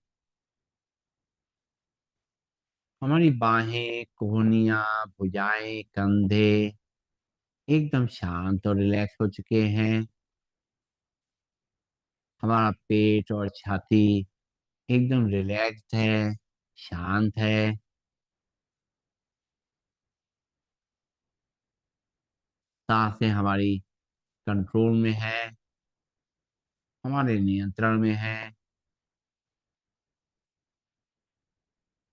हमारी बाहें, कोहनियां, भुजाएं, कंधे एकदम शांत और रिलैक्स हो चुके हैं। हमारा पेट और छाती एकदम रिलैक्स्ड है, शांत है। सांसें हमारी कंट्रोल में है, हमारे नियंत्रण में है।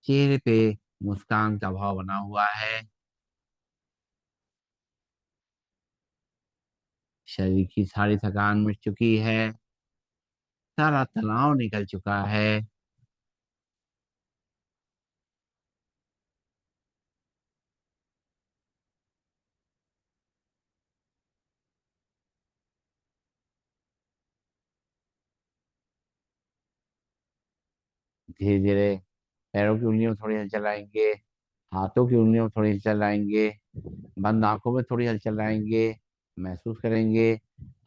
चेहरे पे मुस्कान का भाव बना हुआ है। शरीर की सारी थकान मिट चुकी है। सारा तनाव निकल चुका है। धीरे धीरे पैरों की उंगलियों में थोड़ी हलचल आएंगे, हाथों की उंगलियों में थोड़ी हलचल आएंगे, बंद आंखों में थोड़ी हलचल आएंगे। महसूस करेंगे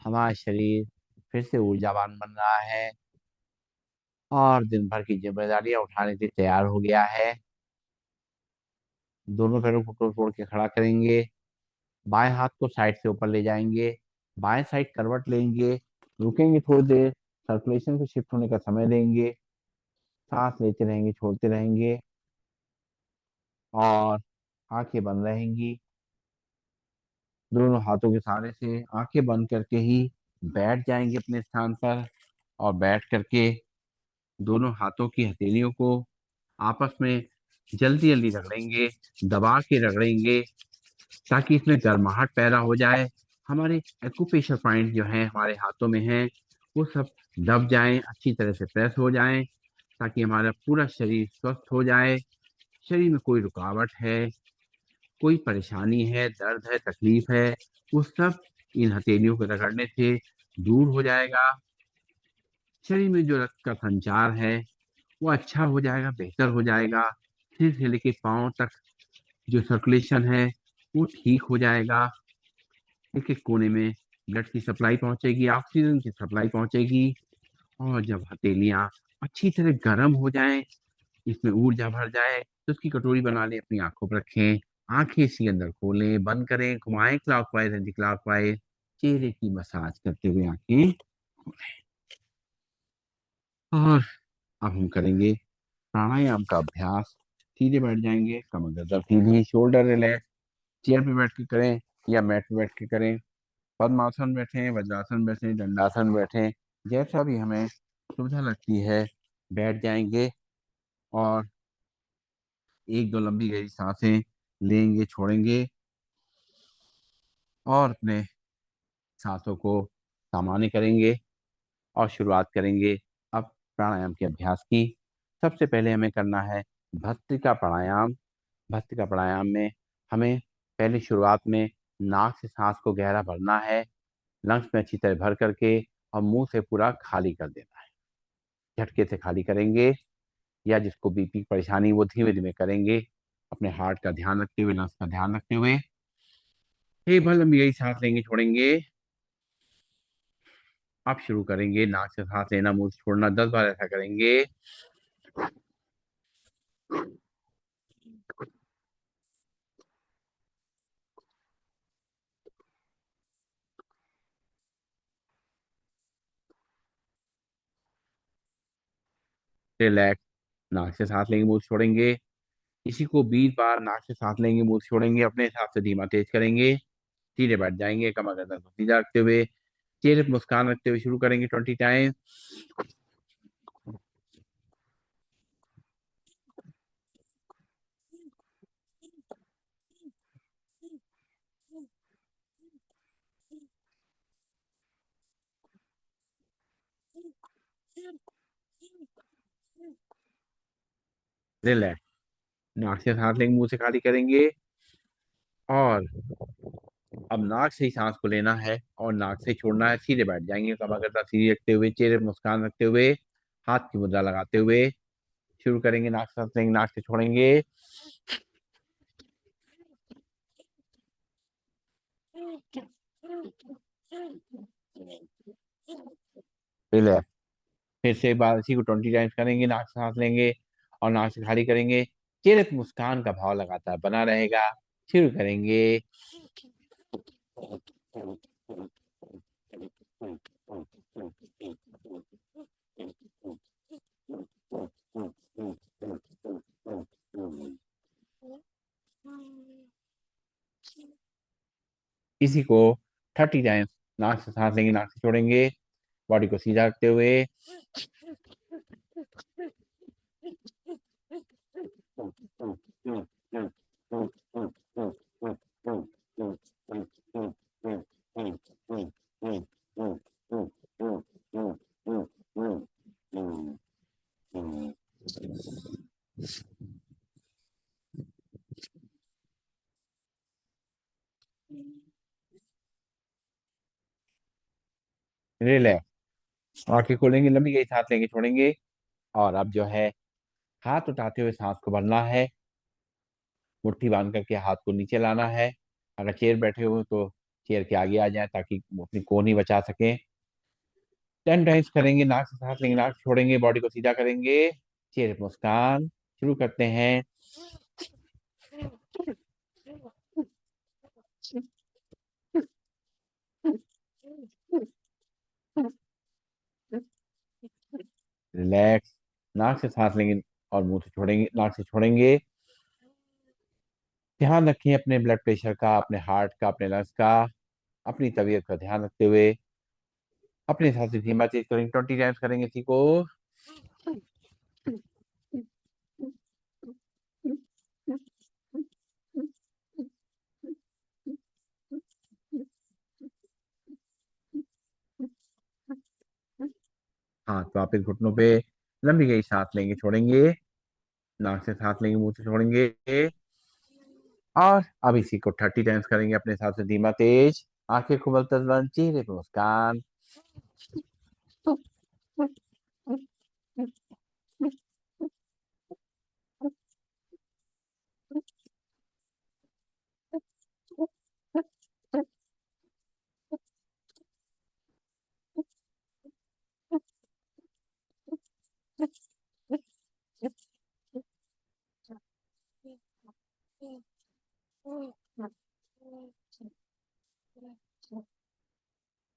हमारा शरीर फिर से ऊर्जावान बन रहा है और दिन भर की जिम्मेदारियां उठाने के लिए तैयार हो गया है। दोनों पैरों को तोड़ तोड़ के खड़ा करेंगे। बाएं हाथ को साइड से ऊपर ले जाएंगे। बाएं साइड करवट लेंगे। रुकेंगे थोड़ी देर, सर्कुलेशन को शिफ्ट होने का समय देंगे। सांस लेते रहेंगे, छोड़ते रहेंगे और आंखें बंद रहेंगी। दोनों हाथों के सहारे से आंखें बंद करके ही बैठ जाएंगे अपने स्थान पर। और बैठ करके दोनों हाथों की हथेलियों को आपस में जल्दी जल्दी रगड़ेंगे, दबा के रगड़ेंगे ताकि इसमें गर्माहट पैदा हो जाए। हमारे एक्यूप्रेशर पॉइंट जो है हमारे हाथों में है, वो सब दब जाएं, अच्छी तरह से प्रेस हो जाएं ताकि हमारा पूरा शरीर स्वस्थ हो जाए। शरीर में कोई रुकावट है, कोई परेशानी है, दर्द है, तकलीफ है, वो सब इन हथेलियों को रगड़ने से दूर हो जाएगा। शरीर में जो रक्त का संचार है वो अच्छा हो जाएगा, बेहतर हो जाएगा। सिर से लेके पाँव तक जो सर्कुलेशन है वो ठीक हो जाएगा। एक एक कोने में ब्लड की सप्लाई पहुंचेगी, ऑक्सीजन की सप्लाई पहुंचेगी। और जब हथेलियां अच्छी तरह गर्म हो जाएं, इसमें ऊर्जा भर जाए, तो उसकी कटोरी बना लें, अपनी आंखों पर रखें। आंखें इसी अंदर खोलें, बंद करें, घुमाएं क्लॉकवाइज एंटी क्लॉकवाइज, चेहरे की मसाज करते हुए आंखें खोलें। और अब हम करेंगे प्राणायाम का अभ्यास। सीधे बैठ जाएंगे, कमर गर्दन सीधी, शोल्डर रिलैक्स। चेयर पे बैठ के करें या मैट पे बैठ के करें। पद्मासन बैठे, वज्रासन बैठे, दंडासन बैठे, जैसा भी हमें सुविधा लगती है बैठ जाएंगे। और एक दो लंबी गहरी सांसें लेंगे, छोड़ेंगे और अपने सांसों को सामान्य करेंगे और शुरुआत करेंगे अब प्राणायाम के अभ्यास की। सबसे पहले हमें करना है भस्त्रिका प्राणायाम। भस्त्रिका प्राणायाम में हमें पहले शुरुआत में नाक से सांस को गहरा भरना है, लंग्स में अच्छी तरह भर करके, और मुंह से पूरा खाली कर देना है। झटके से खाली करेंगे, या जिसको बीपी की परेशानी वो धीमे धीमे करेंगे, अपने हार्ट का ध्यान रखते हुए, लंग्स का ध्यान रखते हुए। एक बार लंबी गहरी सांस लेंगे, छोड़ेंगे। अब शुरू करेंगे नाक से सांस लेना, मुंह से छोड़ना, 10 बार ऐसा करेंगे। रिलैक्स। नाक से सांस लेंगे, मुंह से छोड़ेंगे। इसी को 20 बार नाक से सांस लेंगे, मुंह से छोड़ेंगे, अपने हिसाब से धीमा तेज करेंगे। सीधे बैठ जाएंगे, कमर गर्दन को सीधा रखते हुए, चेहरे पर मुस्कान रखते हुए शुरू करेंगे 20 टाइम। रिलैक्स। नाक से सांस लेंगे, मुंह से खाली करेंगे। और अब नाक से ही सांस को लेना है और नाक से ही छोड़ना है। सीधे बैठ जाएंगे, कमर गर्दन सीधी रखते हुए, चेहरे पर मुस्कान रखते हुए, हाथ की मुद्रा लगाते हुए शुरू करेंगे। नाक से सांस लेंगे, नाक से छोड़ेंगे। रिलैक्स। फिर से एक बार इसी को 20 टाइम्स करेंगे। नाक से सांस लेंगे और नाक से खाली करेंगे। चेहरे पर मुस्कान का भाव लगातार बना रहेगा। शुरू करेंगे। इसी को 30 टाइम्स नाक से सांस लेंगे, नाक से छोड़ेंगे, बॉडी को सीधा रखते हुए। रिलैक्स, आंखें खोलेंगे, लंबी गई सांस लेंगे, छोड़ेंगे। और अब जो है, हाथ उठाते हुए सांस को भरना है। मुट्ठी बांध करके हाथ को नीचे लाना है। अगर चेयर बैठे हो तो चेयर के आगे आ जाए ताकि अपनी कोहनी बचा सकें। 10 टाइम्स करेंगे, नाक से सांस लेंगे, नाक से छोड़ेंगे, बॉडी को सीधा करेंगे, चेहरे पर मुस्कान। शुरू करते हैं। रिलैक्स, नाक से सांस लेंगे और मुंह से छोड़ेंगे, नाक से छोड़ेंगे। ध्यान रखें अपने ब्लड प्रेशर का, अपने हार्ट का, अपने लंग्स का, अपनी तबीयत का ध्यान रखते हुए अपने हिसाब से धीमा तेज करेंगे। 20 टाइम्स करेंगे इसी को। हाथ वापस घुटनों पे, लंबी गई सांस लेंगे, छोड़ेंगे, नाक से सांस लेंगे, मुंह से छोड़ेंगे। और अब इसी को 30 टाइम्स करेंगे अपने हिसाब से धीमा तेज। आंखें खुलते बंद, चेहरे पे मुस्कान।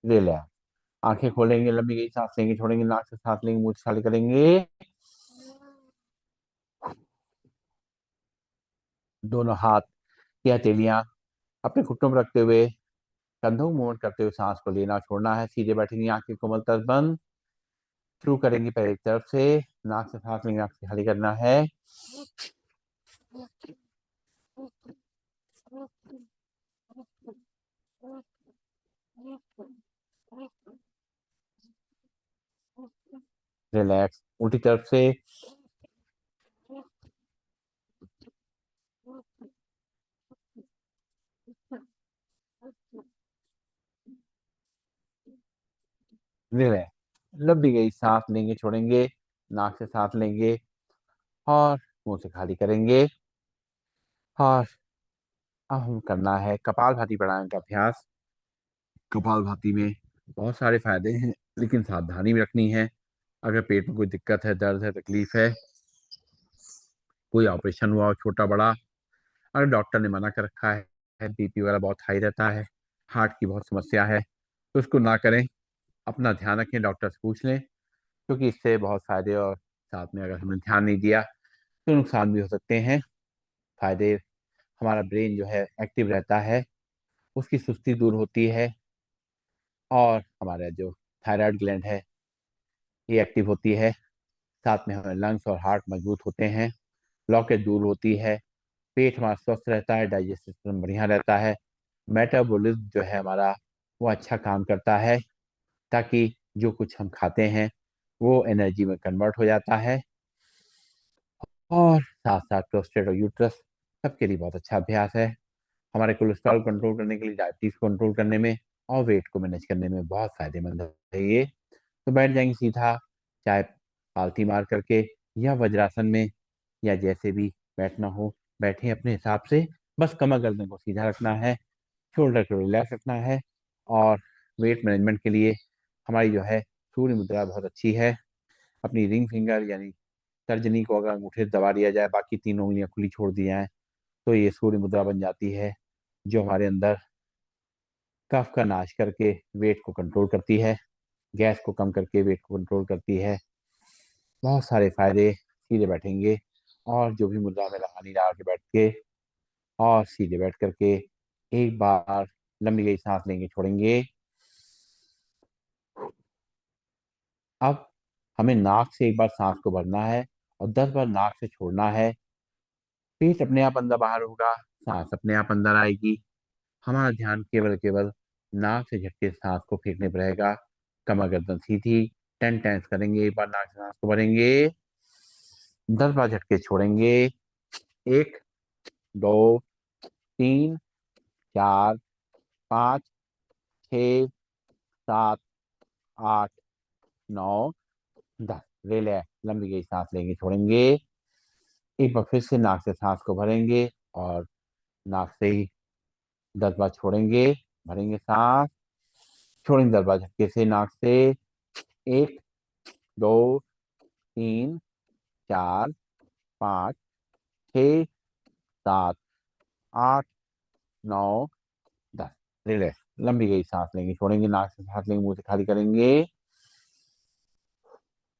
रिलैक्स, आंखें खोलेंगे, लंबी गई सांस लेंगे, छोड़ेंगे, नाक से सांस लेंगे, मुंह से खाली करेंगे। दोनों हाथ की हथेलियां अपने घुटनों पर रखते हुए कंधों को मूवमेंट करते हुए सांस को लेना छोड़ना है। सीधे बैठेंगे, आंखें कोमल तर बंद। शुरू करेंगे पहले एक तरफ से, नाक से सांस लेंगे, नाक से खाली करना है। रिलैक्स, उल्टी तरफ से। रिलैक्स, लंबी गई सांस लेंगे, छोड़ेंगे, नाक से सांस लेंगे और मुंह से खाली करेंगे। और अब हम करना है कपालभाति प्राणायाम का अभ्यास। कपालभाति में बहुत सारे फायदे हैं, लेकिन सावधानी भी रखनी है। अगर पेट में कोई दिक्कत है, दर्द है, तकलीफ है, कोई ऑपरेशन हुआ हो छोटा बड़ा, अगर डॉक्टर ने मना कर रखा है, बीपी वगैरह बहुत हाई रहता है, हार्ट की बहुत समस्या है, तो उसको ना करें। अपना ध्यान रखें, डॉक्टर से पूछ लें, क्योंकि इससे बहुत फायदे और साथ में अगर हमने ध्यान नहीं दिया तो नुकसान भी हो सकते हैं। फायदे, हमारा ब्रेन जो है एक्टिव रहता है, उसकी सुस्ती दूर होती है, और हमारा जो थायराइड ग्लैंड है ये एक्टिव होती है। साथ में हमारे लंग्स और हार्ट मजबूत होते हैं, ब्लॉकेज दूर होती है, पेट हमारा स्वस्थ रहता है, डाइजेस्टिव सिस्टम बढ़िया रहता है, मेटाबॉलिज्म जो है हमारा वो अच्छा काम करता है, ताकि जो कुछ हम खाते हैं वो एनर्जी में कन्वर्ट हो जाता है। और साथ साथ प्रोस्टेट और यूट्रस सबके लिए बहुत अच्छा अभ्यास है। हमारे कोलेस्ट्रॉल कंट्रोल करने के लिए, डायबिटीज कंट्रोल करने में और वेट को मैनेज करने में बहुत फायदेमंद है ये। तो बैठ जाएंगे सीधा, चाहे पालथी मार करके या वज्रासन में, या जैसे भी बैठना हो बैठे अपने हिसाब से। बस कमर गर्दन को सीधा रखना है, शोल्डर को रिलैक्स रखना है। और वेट मैनेजमेंट के लिए हमारी जो है सूर्य मुद्रा बहुत अच्छी है। अपनी रिंग फिंगर यानी तर्जनी को अगर अंगूठे से दबा दिया जाए, बाकी तीनों उंगलियां खुली छोड़ दी जाए, तो ये सूर्य मुद्रा बन जाती है, जो हमारे अंदर कफ का नाश करके वेट को कंट्रोल करती है, गैस को कम करके वेट को कंट्रोल करती है। बहुत सारे फायदे। सीधे बैठेंगे और जो भी मुद्रा में लगा नहीं लगा के बैठ के और सीधे बैठ करके एक बार लंबी गई सांस लेंगे, छोड़ेंगे। अब हमें नाक से एक बार सांस को भरना है और 10 बार नाक से छोड़ना है। पेट अपने आप अंदर बाहर होगा, सांस अपने आप अंदर आएगी। हमारा ध्यान केवल केवल नाक से झटके सांस को फेंकने पर रहेगा। कमर गर्दन सीधी, 10 टाइम्स करेंगे। एक बार नाक से सांस को भरेंगे, 10 बार झटके छोड़ेंगे। एक, दो, तीन, चार, पाँच, छ, सात, आठ, नौ, 10। रिलैक्स, लंबी गई सांस लेंगे, छोड़ेंगे। एक बार फिर से नाक से सांस को भरेंगे और नाक से ही 10 बार छोड़ेंगे। भरेंगे सांस, छोड़ेंगे 10 बार झटके से नाक से। एक, दो, तीन, चार, पाँच, छ, सात, आठ, नौ, 10। रिलैक्स, लंबी गई सांस लेंगे, छोड़ेंगे। नाक से सांस लेंगे, मुंह से खाली करेंगे।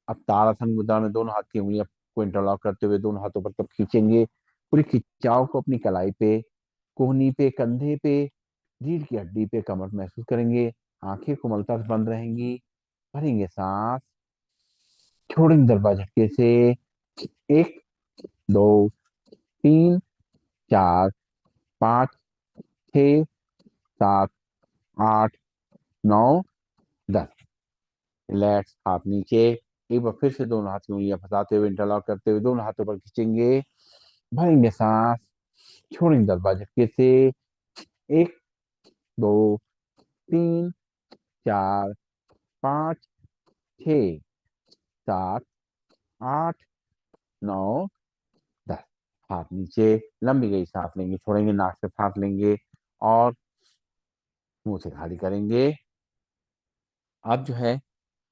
अब ताड़ासन मुद्रा में दोनों हाथ की उंगलियां को इंटरलॉक करते हुए दोनों हाथों पर तब खींचेंगे। पूरी खिंचाव को अपनी कलाई पे, कोहनी पे, कंधे पे, रीढ़ की हड्डी पे, कमर महसूस करेंगे। आंखें कोमलता से बंद रहेंगी। भरेंगे सांस, छोड़ेंगे 10 बार झटके से। एक, दो, तीन, चार, पाँच, छ, सात, आठ, नौ, 10। रिलैक्स, हाथ नीचे। एक बार फिर से दोनों हाथ की उंगलियां फंसाते हुए इंटरलॉक करते हुए दोनों हाथों पर खींचेंगे। भरेंगे सांस, छोड़ेंगे 10 बार झटके से। एक, दो, तीन, चार, पाँच, छ, सात, आठ, नौ, 10। हाथ नीचे, लंबी गई सांस लेंगे, छोड़ेंगे। नाक से सांस लेंगे और मुंह से खाली करेंगे। अब जो है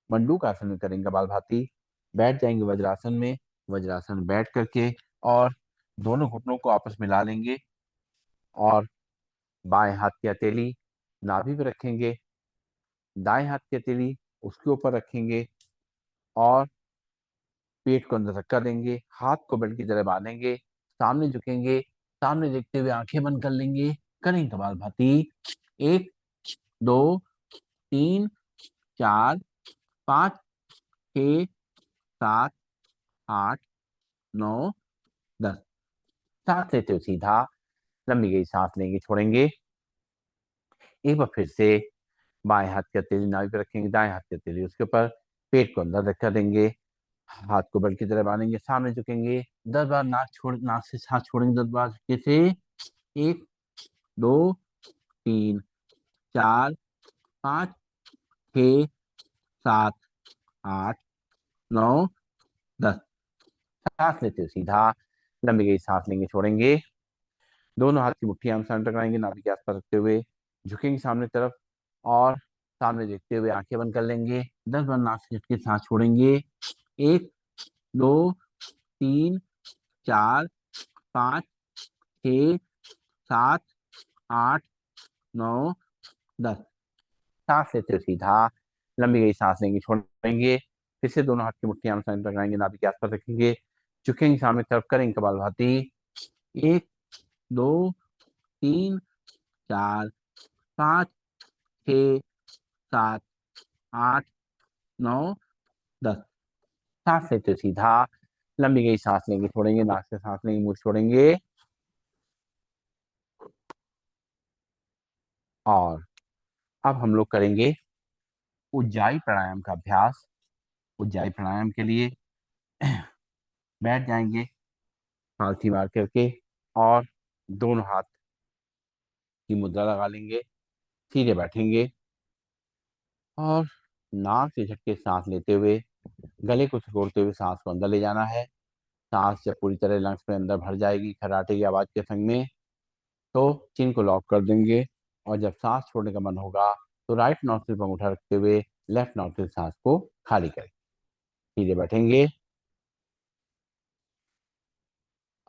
मंडूक आसन में करेंगे कपालभाति। बैठ जाएंगे वज्रासन में। वज्रासन में बैठ करके और दोनों घुटनों को आपस में मिला लेंगे और बाएं हाथ की हथेली नाभि पे रखेंगे, दाएं हाथ की हथेली उसके ऊपर रखेंगे और पेट को अंदर धक्का देंगे। हाथ को बेल्ट की तरह बांधेंगे, सामने झुकेंगे, सामने देखते हुए आंखें बंद कर लेंगे। करेंगे कपालभाति। एक, दो, तीन, चार, पाँच, छ, सात, आठ, नौ, 10। सांस लेते हुए सीधा लंबी गई सांस लेंगे, छोड़ेंगे। एक बार फिर से बाएं हाथ की हथेली नाभि पे रखेंगे, दाएं हाथ की हथेली उसके ऊपर, पेट को अंदर धक्का देंगे, हाथ को बल की तरह बांधेंगे, सामने झुकेंगे। 10 बार नाक से सांस छोड़ेंगे। 10 बार झटके से। एक, दो, तीन, चार, पाँच, छ, सात, आठ, नौ, 10। सांस लेते हुए सीधा लंबी गई सांस लेंगे, छोड़ेंगे। दोनों हाथ की मुट्ठी आमने सामने टकराएंगे, नाभि के आसपास रखते हुए झुकेंगे सामने तरफ और सामने देखते हुए आंखें बंद कर लेंगे। 10 बार नाक से झटके सांस छोड़ेंगे। एक, दो, तीन, चार, पाँच, छ, सात, आठ, नौ, 10। सांस लेते हुए सीधा लंबी गई सांस लेंगे, छोड़ेंगे। फिर से दोनों हाथ की मुट्ठी आमने सामने टकराएंगे, नाभि के आसपास रखेंगे, झुकेंगे सामने तरफ, करेंगे कपालभाति। एक, दो, तीन, चार, पाँच, छ, सात, आठ, नौ, 10। सांस लेते हुए सीधा लंबी गई सांस लेंगे, छोड़ेंगे। नाक से सांस लेंगे, मुंह से छोड़ेंगे। और अब हम लोग करेंगे उज्जाई प्राणायाम का अभ्यास। उज्जाई प्राणायाम के लिए बैठ जाएंगे पालथी मार करके और दोनों हाथ की मुद्रा लगा लेंगे, सीधे बैठेंगे और नाक से झटके सांस लेते हुए गले को सिकोड़ते हुए सांस को अंदर ले जाना है। सांस जब पूरी तरह लंग्स में अंदर भर जाएगी खराटे की आवाज के संग में, तो चिन को लॉक कर देंगे और जब सांस छोड़ने का मन होगा तो राइट नॉस्ट्रिल पर अंगूठा रखते हुए लेफ्ट नॉस्ट्रिल सांस को खाली करें। सीधे बैठेंगे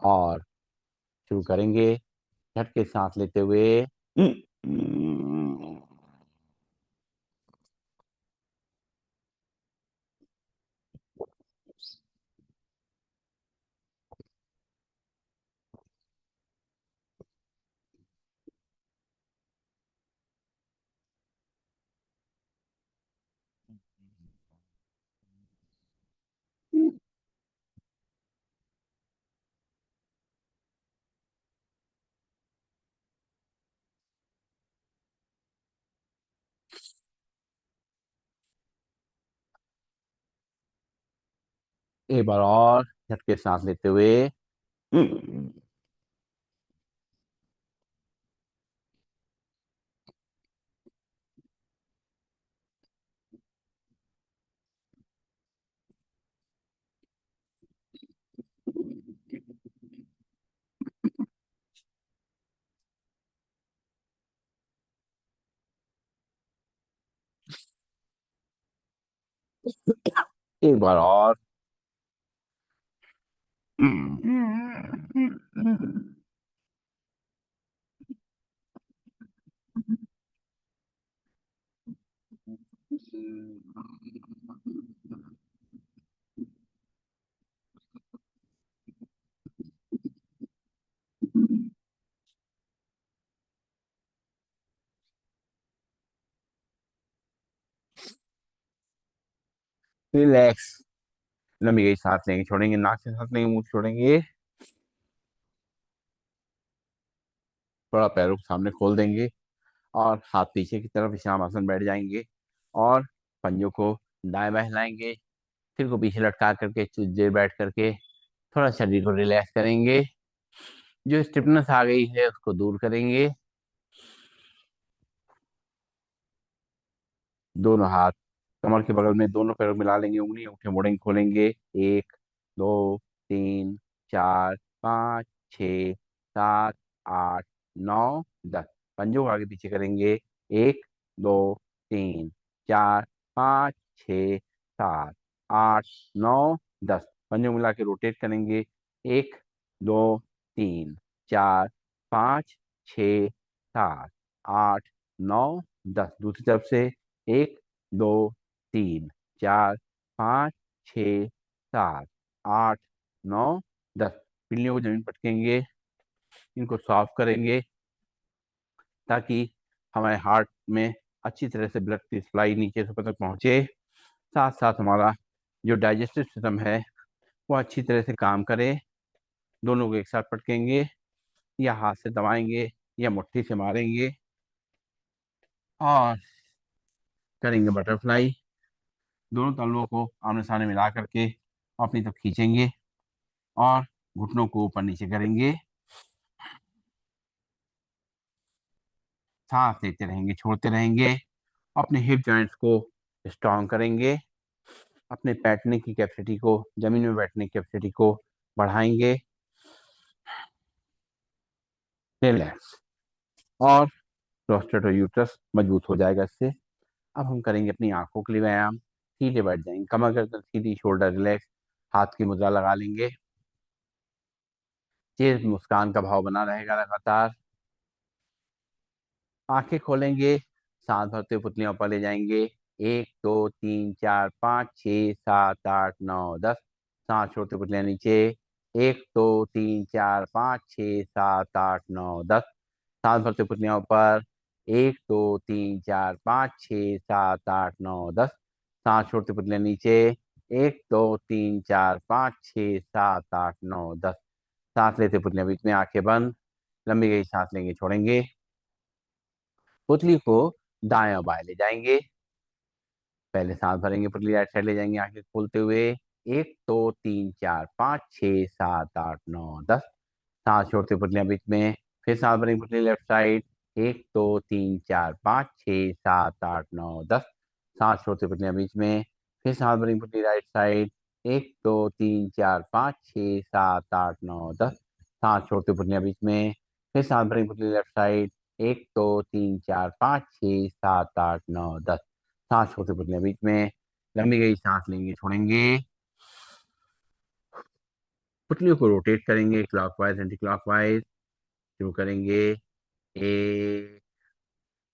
और शुरू करेंगे झटके सांस लेते हुए। एक बार और झटके सांस लेते हुए। एक बार और। रिलैक्स। लंबी गई सांस लेंगे, छोड़ेंगे, नाक से सांस लेंगे, मुंह से छोड़ेंगे। थोड़ा पैरों को सामने खोल देंगे और हाथ पीछे की तरफ विश्राम आसन बैठ जाएंगे। और पंजों को दाएं बाएं हिलाएंगे। सिर को पीछे लटका करके कुछ देर बैठ करके थोड़ा शरीर को रिलैक्स करेंगे। जो स्टिफनेस आ गई है उसको दूर करेंगे। दोनों हाथ कमर के बगल में दोनों पैरों में मिला लेंगे, उंगली अंगूठे मोड़ेंगे, खोलेंगे। एक, दो, तीन, चार, पाँच, छ, सात, आठ, नौ, 10। पंजों को आगे पीछे करेंगे। एक, दो, तीन, चार, पाँच, छ, सात, आठ, नौ, 10। पंजों को मिला के रोटेट करेंगे। एक, दो, तीन, चार, पाँच, छ, सात, आठ, नौ, 10। दूसरी तरफ से। एक, दो, तीन, चार, पाँच, छ, सात, आठ, नौ, 10। पिल्लियों को जमीन पटकेंगे। इनको सॉफ्ट करेंगे ताकि हमारे हार्ट में अच्छी तरह से ब्लड की सप्लाई नीचे से ऊपर तक पहुंचे। साथ साथ हमारा जो डाइजेस्टिव सिस्टम है वो अच्छी तरह से काम करे। दोनों को एक साथ पटकेंगे या हाथ से दबाएंगे या मुट्ठी से मारेंगे और करेंगे बटरफ्लाई। दोनों तलवों को आमने सामने मिला करके अपनी तरफ खींचेंगे और घुटनों को ऊपर नीचे करेंगे। सांस लेते रहेंगे, छोड़ते रहेंगे। अपने हिप जॉइंट्स को स्ट्रॉन्ग करेंगे। अपने बैठने की कैपेसिटी को, जमीन में बैठने की कैपेसिटी को बढ़ाएंगे। रिलैक्स। और प्रोस्टेट और यूट्रस मजबूत हो जाएगा इससे। अब हम करेंगे अपनी आंखों के लिए व्यायाम। सीधे बैठ जाएंगे, कमर गर्दन सीधी, शोल्डर रिलैक्स। हाथ की मुद्रा लगा लेंगे। चेहरे पे मुस्कान का भाव बना रहेगा लगातार। आंखें खोलेंगे। सांस भरते हुए पुतलियां ऊपर ले जाएंगे। एक, दो, तीन, चार, पाँच, छ, सात, आठ, नौ, 10। सांस छोड़ते पुतलियां नीचे। एक, दो, तीन, चार, पाँच, छ, सात, आठ, नौ, 10। सांस भरते पुतलियां ऊपर। एक, दो, तीन, चार, पाँच, छ, सात, आठ, नौ, 10। सांस छोड़ते पुतलियां नीचे। एक, दो, तीन, चार, पाँच, छ, सात, आठ, नौ, 10। सांस लेते पुतलियां बीच में, आंखें बंद। लंबी गई सांस लेंगे, छोड़ेंगे। पुतली को दाएं और बाएं ले जाएंगे। पहले सांस भरेंगे, पुतली राइट साइड ले जाएंगे आंखें खोलते हुए। एक, दो, तीन, चार, पाँच, छ, सात, आठ, नौ, 10। सांस छोड़ते पुतलियां बीच में। फिर सांस भरेंगे, पुतली लेफ्ट साइड। एक, दो, तीन, चार, पाँच, छ, सात, आठ, नौ, 10। सांस छोड़ते पुतलियां बीच में। फिर सांस भरेंगे, पुतली राइट साइड। एक, दो, तीन, चार, पाँच, छ, सात, आठ, नौ, 10। सांस छोड़ते पुतलियां बीच में। फिर सांस भरेंगे, पुतली लेफ्ट साइड। एक, दो, तीन, चार, पाँच, छ, सात, आठ, नौ, 10। सांस छोड़ते पुतलियां बीच में। लंबी गई सांस लेंगे, छोड़ेंगे। पुतलियों को रोटेट करेंगे क्लॉकवाइज एंटी क्लॉकवाइज। शुरू करेंगे। एक,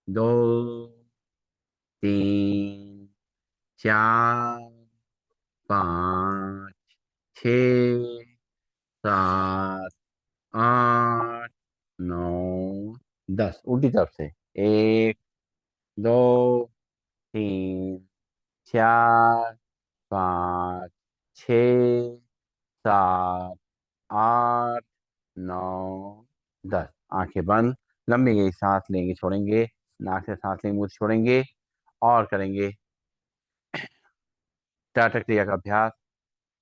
दो, तीन, चार, पाँच, छ, सात, आठ, नौ, 10। उल्टी तरफ से। एक, दो, तीन, चार, पाँच, छ, सात, आठ, नौ, 10। आंखें बंद। लंबी गई सांस लेंगे, छोड़ेंगे। नाक से सांस लेंगे, मुंह से छोड़ेंगे। और करेंगे टाटा क्रिया का अभ्यास।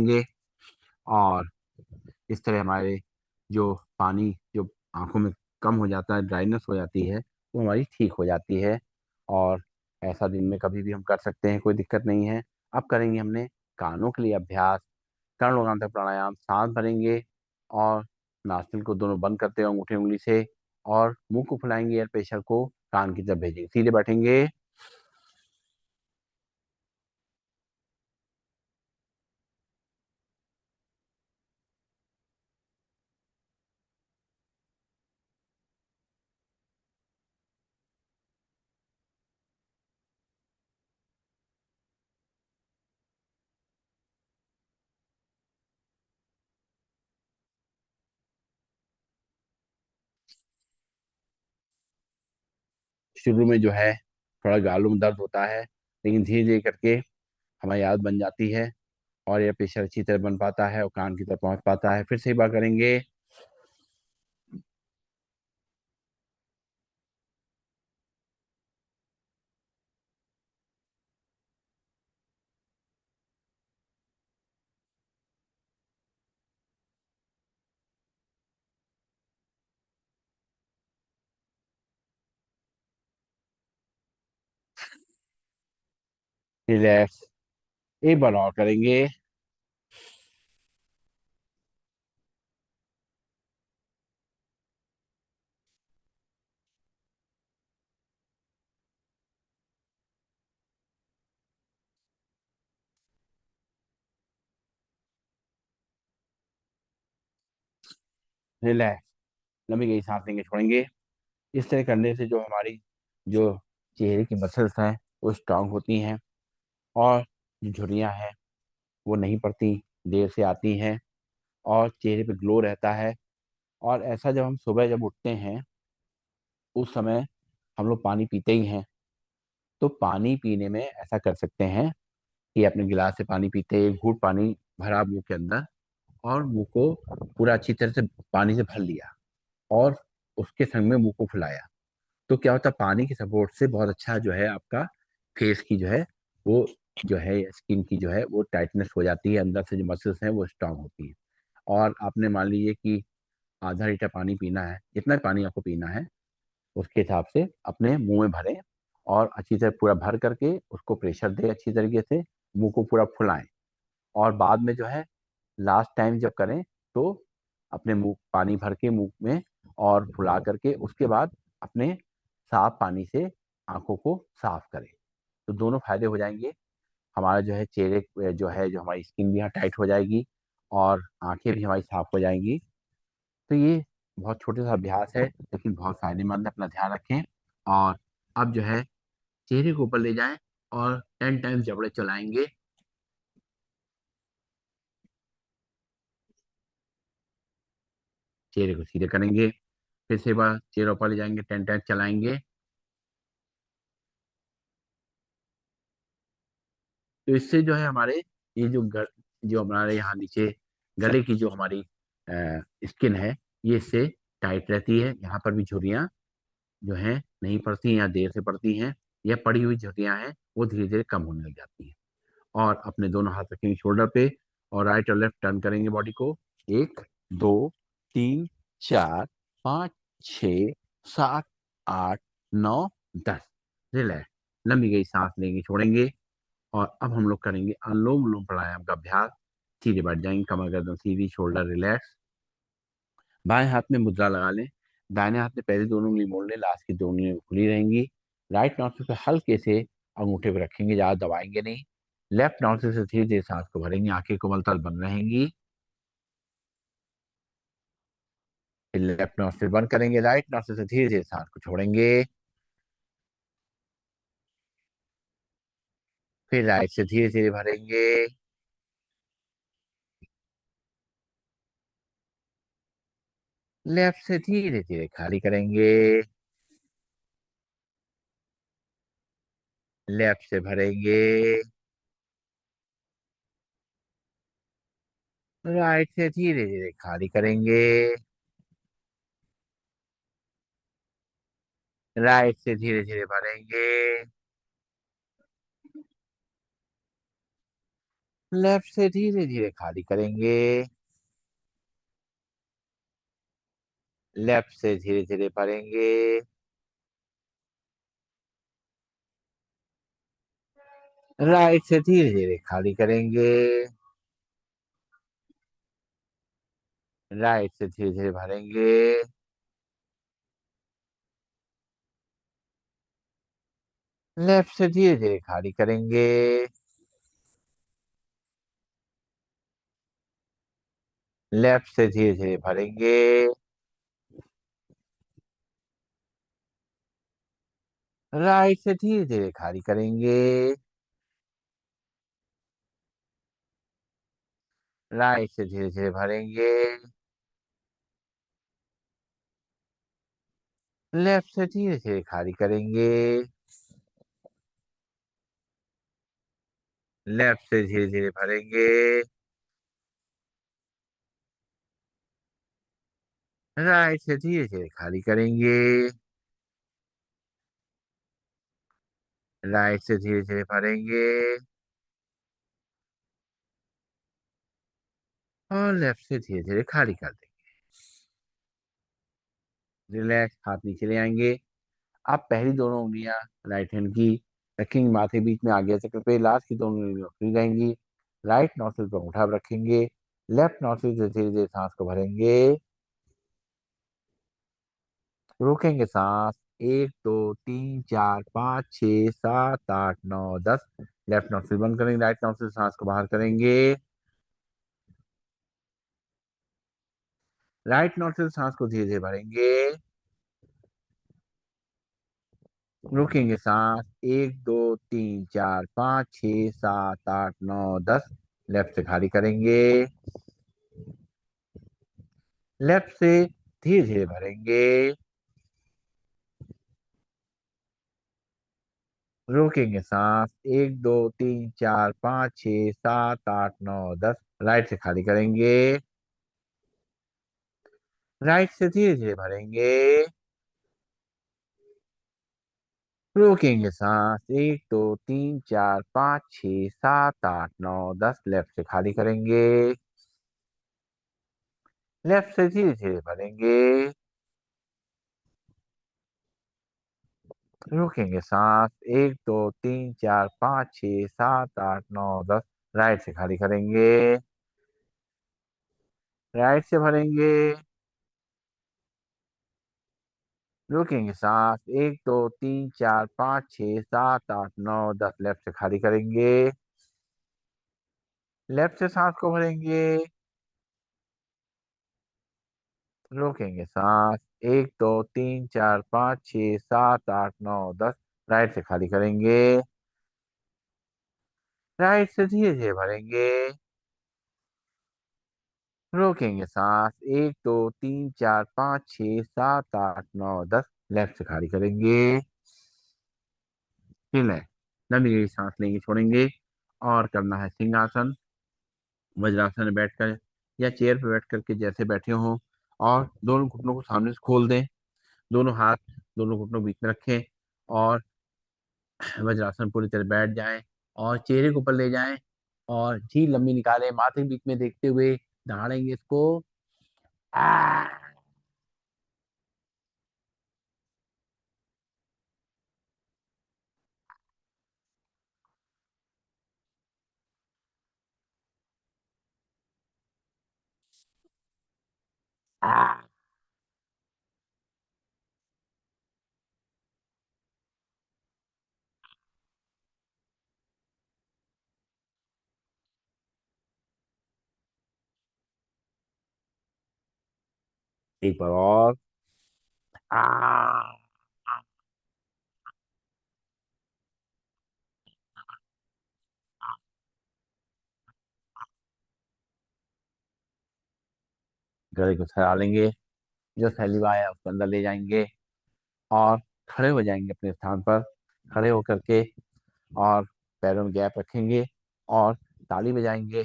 करेंगे। और इस तरह हमारे जो पानी जो आंखों में कम हो जाता है, ड्राइनेस हो जाती है, वो हमारी ठीक हो जाती है। और ऐसा दिन में कभी भी हम कर सकते हैं, कोई दिक्कत नहीं है। अब करेंगे हमने कानों के लिए अभ्यास। कर्ण लगाम तक प्राणायाम, सांस भरेंगे और नास्तिल को दोनों बंद करते हुए अंगूठे उंगली से, और मुंह को फुलाएंगे, एयर प्रेशर को कान की तरफ भेजेंगे, सीधे बैठेंगे। शुरू में जो है थोड़ा गालों में दर्द होता है, लेकिन धीरे धीरे करके हमारी आदत बन जाती है और यह प्रेशर अच्छी तरह बन पाता है और कान की तरफ पहुंच पाता है। फिर से एक बार करेंगे। रिलैक्स। एक बार और करेंगे। रिलैक्स। लंबी गई सांस लेंगे, छोड़ेंगे। इस तरह करने से जो हमारी जो चेहरे की मसल्स हैं वो स्ट्रांग होती हैं, और जो झुर्रियाँ हैं वो नहीं पड़ती, देर से आती हैं, और चेहरे पे ग्लो रहता है। और ऐसा जब हम सुबह जब उठते हैं उस समय हम लोग पानी पीते ही हैं। तो पानी पीने में ऐसा कर सकते हैं कि अपने गिलास से पानी पीते, एक घूंट पानी भरा मुंह के अंदर, और मुंह को पूरा अच्छी तरह से पानी से भर लिया, और उसके संग में मुंह को फुलाया। तो क्या होता है, पानी की सपोर्ट से बहुत अच्छा जो है आपका फेस की जो है वो जो है स्किन की जो है वो टाइटनेस हो जाती है, अंदर से जो मसल्स हैं वो स्ट्रांग होती है। और आपने मान लीजिए कि आधा लीटर पानी पीना है, जितना भी पानी आपको पीना है उसके हिसाब से अपने मुंह में भरें, और अच्छी तरह पूरा भर करके उसको प्रेशर दें अच्छी तरीके से, मुंह को पूरा फुलाएं। और बाद में जो है लास्ट टाइम जब करें तो अपने मुंह पानी भर के मुंह में और फुला करके उसके बाद अपने साफ पानी से आंखों को साफ करें। तो दोनों फायदे हो जाएंगे। हमारा जो है चेहरे जो है जो हमारी स्किन भी यहाँ टाइट हो जाएगी, और आंखें भी हमारी साफ हो जाएंगी। तो ये बहुत छोटे सा अभ्यास है, लेकिन बहुत फायदेमंद है। अपना ध्यान रखें। और अब जो है चेहरे को ऊपर ले जाएं और 10 टाइम्स जबड़े चलाएंगे। चेहरे को सीधे करेंगे, फिर से एक बार चेहरे ऊपर ले जाएंगे, 10 टाइम्स चलाएंगे। तो इससे जो है हमारे ये जो हमारे यहाँ नीचे गले की जो हमारी स्किन है, ये इससे टाइट रहती है। यहाँ पर भी झुर्रियाँ जो हैं नहीं पड़ती या देर से पड़ती हैं, या पड़ी हुई झुर्रियाँ हैं वो धीरे धीरे कम होने लग जाती हैं। और अपने दोनों हाथ रखेंगे शोल्डर पे, और राइट और लेफ्ट टर्न करेंगे बॉडी को। एक, दो, तीन, चार, पाँच, छ, सात, आठ, नौ, 10। रिलैक्स। लंबी गई सांस लेंगे, छोड़ेंगे। और अब हम लोग करेंगे अनुलोम विलोम प्राणायाम का अभ्यास। सीधे बैठ जाएंगे, कमर गर्दन सीधी, शोल्डर रिलैक्स। बाएं हाथ में मुद्रा लगा लें। दाहिने हाथ में पहली दोनों उंगली मोड़ लें, लास्ट की दो उंगलियां खुली रहेंगी। राइट नॉस्ट्रिल पे हल्के से अंगूठे पे रखेंगे, ज्यादा दबाएंगे नहीं। लेफ्ट नॉस्ट्रिल से धीरे धीरे सांस को भरेंगे, आंखें कोमल तल बंद रहेंगी। फिर लेफ्ट नॉस्ट्रिल बंद करेंगे, राइट नॉस्ट्रिल से धीरे धीरे सांस को छोड़ेंगे। फिर राइट से धीरे धीरे भरेंगे। लेफ्ट से धीरे धीरे खाली करेंगे। लेफ्ट से भरेंगे। राइट से धीरे धीरे खाली करेंगे। राइट से धीरे धीरे भरेंगे। लेफ्ट से धीरे धीरे खाली करेंगे। लेफ्ट से धीरे धीरे भरेंगे। राइट से धीरे धीरे खाली करेंगे। राइट से धीरे धीरे भरेंगे। लेफ्ट से धीरे धीरे खाली करेंगे। लेफ्ट से धीरे धीरे भरेंगे। राइट से धीरे धीरे खाली करेंगे। राइट से धीरे धीरे भरेंगे। लेफ्ट से धीरे धीरे खाली करेंगे। लेफ्ट से धीरे धीरे भरेंगे। राइट से धीरे धीरे खाली करेंगे। राइट से धीरे धीरे भरेंगे। और लेफ्ट से धीरे धीरे खाली कर देंगे। रिलैक्स, हाथ नीचे ले आएंगे। आप पहली दोनों उंगलियां राइट हैंड की रखेंगे माथे के बीच में, आगे चक्र पे। लास्ट की दोनों उंगलियां खुली रहेंगी। राइट नॉस्ट्रिल पर अंगूठा रखेंगे। लेफ्ट नॉस्ट्रिल से धीरे धीरे सांस को भरेंगे। रोकेंगे सांस। एक, दो, तीन, चार, पाँच, छ, सात, आठ, नौ, 10। लेफ्ट नॉस्ट्रिल बंद करेंगे, राइट नॉस्ट्रिल सांस को बाहर करेंगे। राइट नॉस्ट्रिल सांस को धीरे धीरे भरेंगे। रोकेंगे सांस। एक, दो, तीन, चार, पाँच, छ, सात, आठ, नौ, 10। लेफ्ट से खाली करेंगे। लेफ्ट से धीरे धीरे भरेंगे। रोकेंगे सांस। एक, दो, तीन, चार, पाँच, छ, सात, आठ, नौ, 10। राइट से खाली करेंगे। राइट से धीरे धीरे भरेंगे। रोकेंगे सांस। एक, दो, तीन, चार, पाँच, छ, सात, आठ, नौ, 10। लेफ्ट से खाली करेंगे। लेफ्ट से धीरे धीरे भरेंगे। रोकेंगे सांस। एक, दो, तीन, चार, पाँच, छ, सात, आठ, नौ, 10। राइट से खाली करेंगे। राइट से भरेंगे। रोकेंगे सांस। एक, दो, तीन, चार, पाँच, छ, सात, आठ, नौ, 10। लेफ्ट से खाली करेंगे। लेफ्ट से सांस को भरेंगे। रोकेंगे सांस। एक, दो, तीन, चार, पाँच, छ, सात, आठ, नौ, 10। राइट से खाली करेंगे। राइट से धीरे धीरे भरेंगे। रोकेंगे सांस। एक, दो, तीन, चार, पाँच, छ, सात, आठ, नौ, 10। लेफ्ट से खाली करेंगे। रिलैक्स। लंबी गहरी सांस लेंगे, छोड़ेंगे। और करना है सिंहासन। वज्रासन में बैठकर या चेयर पे बैठ करके जैसे बैठे हों, और दोनों घुटनों को सामने से खोल दें। दोनों हाथ दोनों घुटनों के बीच में रखें, और वज्रासन पूरी तरह बैठ जाएं, और चेहरे को ऊपर ले जाएं, और झील लंबी निकालें, माथे के बीच में देखते हुए दहाड़ेंगे इसको। आ, आ, एक बार और। आ, गले को सरा लेंगे, जो सैलिवा है उसको अंदर ले जाएंगे, और खड़े हो जाएंगे अपने स्थान पर। खड़े होकर के, और पैरों में गैप रखेंगे, और ताली बजाएंगे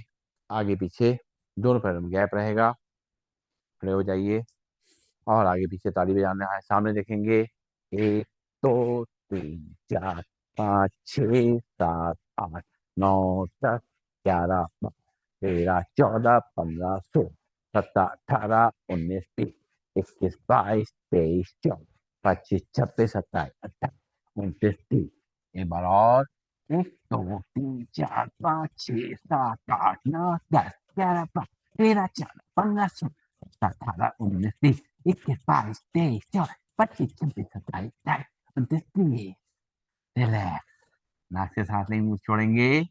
आगे पीछे। दोनों पैरों में गैप रहेगा। खड़े हो जाइए, और आगे पीछे ताली बजाना है। सामने देखेंगे। एक, दो, तीन, चार, पाँच, छः, सात, आठ, नौ, 10, 11, 13, 14, 15, 16, 17, 18, 19, 20, 21, 22, 23, 24, 25, 26, 27, 28, 29, 30। एक बार और। एक, दो, तीन, चार, पाँच, छः, सात, आठ, नौ, 10, 11, 12, 13, 14, 15, 16, 18, 19, 20, 21, 22, 23, 24, 25, 26, 27, 28, 29, 30। रिलैक्स। नाक से सांस लेंगे, मुंह छोड़ेंगे,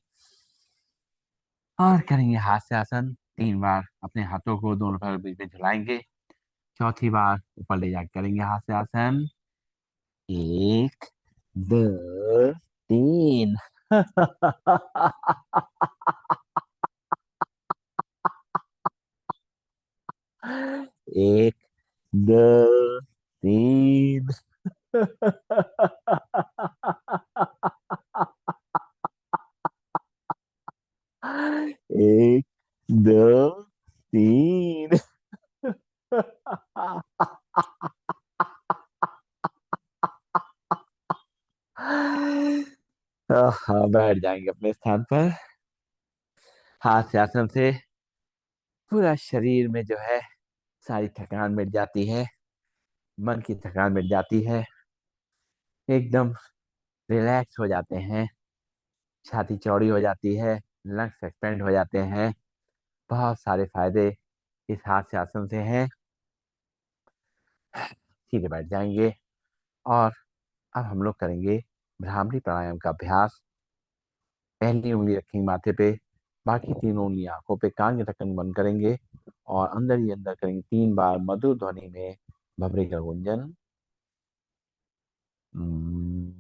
और करेंगे हाथ से आसन। 3 बार अपने हाथों को दोनों पैरों के बीच में झुलाएंगे। चौथी बार ऊपर ले जाकर करेंगे हाथ से आसन। एक, दो, तीन। एक, दो, तीन। एक, दो, तीन। हाँ, बैठ जाएंगे अपने स्थान पर। हाथ से आसन से पूरा शरीर में जो है सारी थकान मिट जाती है। मन की थकान मिट जाती है। एकदम रिलैक्स हो जाते हैं। छाती चौड़ी हो जाती है। लंग्स एक्सपेंड हो जाते हैं। बहुत सारे फायदे इस हाथ से आसन से हैं। सीधे बैठ जाएंगे, और अब हम लोग करेंगे भ्रामरी प्राणायाम का अभ्यास। पहली उंगली रखेंगे माथे पे, बाकी 3 उंगली आंखों पे, कान के ढक्कन बंद करेंगे, और अंदर ही अंदर करेंगे 3 बार मधुर ध्वनि में भभरे का गुंजन। हम्म।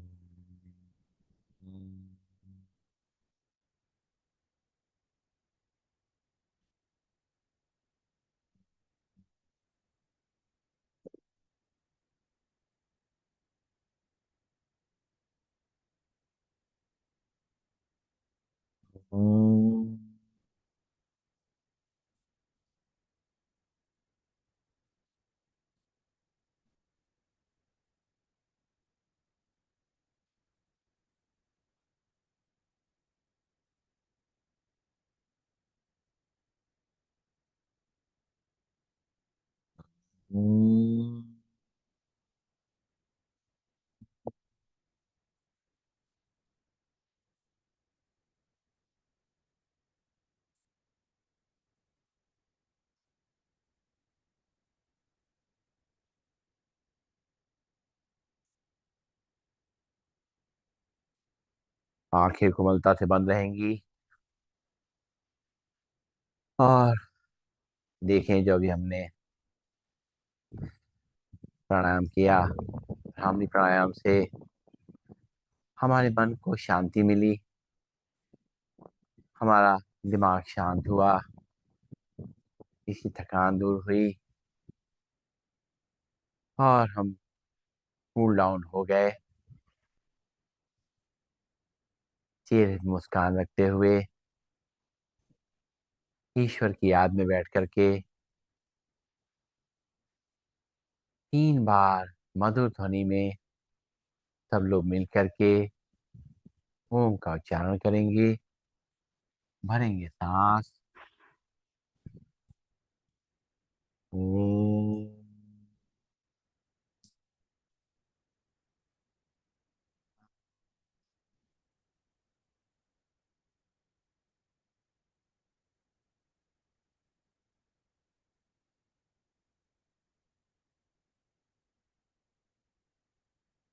आंखें कोमलता से बंद रहेंगी, और देखें जो अभी हमने प्राणायाम किया, भ्रामरी प्राणायाम से हमारे मन को शांति मिली। हमारा दिमाग शांत हुआ, इसकी थकान दूर हुई, और हम कूल डाउन हो गए। चेहरे पे मुस्कान रखते हुए ईश्वर की याद में बैठ करके 3 बार मधुर ध्वनि में सब लोग मिल करके ओम का उच्चारण करेंगे। भरेंगे सांस। ओम।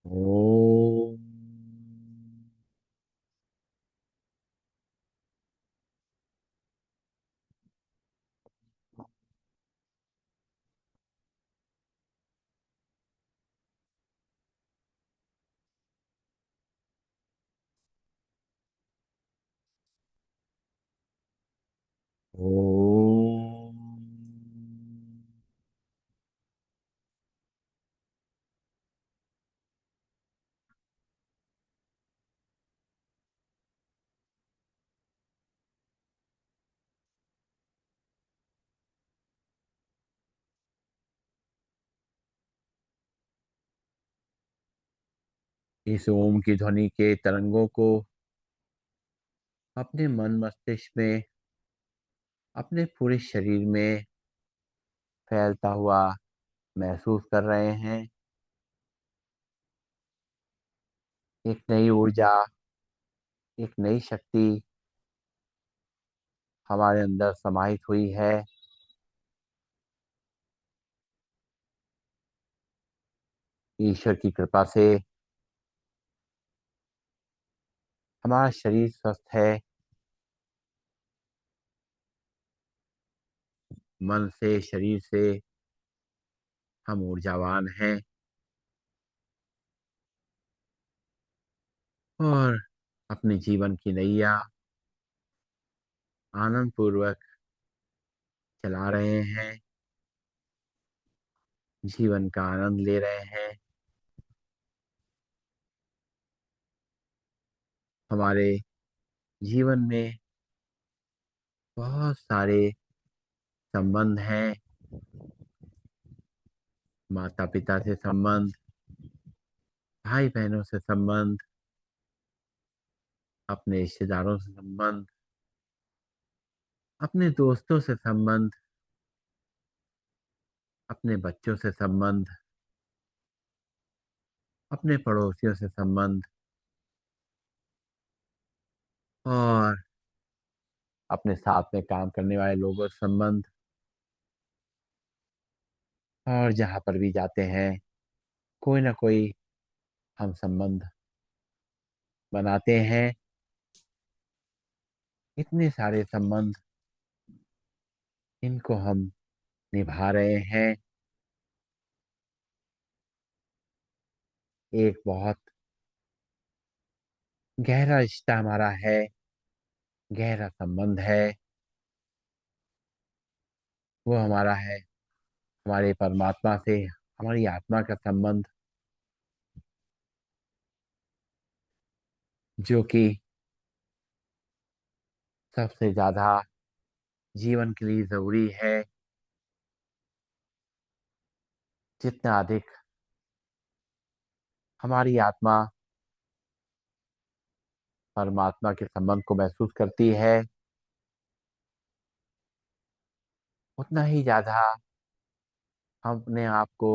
ओम। ओम। इस ओम की ध्वनि के तरंगों को अपने मन मस्तिष्क में, अपने पूरे शरीर में फैलता हुआ महसूस कर रहे हैं। एक नई ऊर्जा, एक नई शक्ति हमारे अंदर समाहित हुई है। ईश्वर की कृपा से हमारा शरीर स्वस्थ है। मन से, शरीर से हम ऊर्जावान हैं। और अपने जीवन की नैया आनंद पूर्वक चला रहे हैं। जीवन का आनंद ले रहे हैं। हमारे जीवन में बहुत सारे संबंध हैं। माता पिता से संबंध, भाई बहनों से संबंध, अपने रिश्तेदारों से संबंध, अपने दोस्तों से संबंध, अपने बच्चों से संबंध, अपने पड़ोसियों से संबंध, और अपने साथ में काम करने वाले लोगों से संबंध। और जहाँ पर भी जाते हैं कोई ना कोई हम संबंध बनाते हैं। इतने सारे संबंध, इनको हम निभा रहे हैं। एक बहुत गहरा रिश्ता हमारा है, गहरा संबंध है। वो हमारा है हमारे परमात्मा से, हमारी आत्मा का संबंध, जो कि सबसे ज्यादा जीवन के लिए जरूरी है। जितना अधिक हमारी आत्मा परमात्मा के संबंध को महसूस करती है, उतना ही ज्यादा हम अपने आप को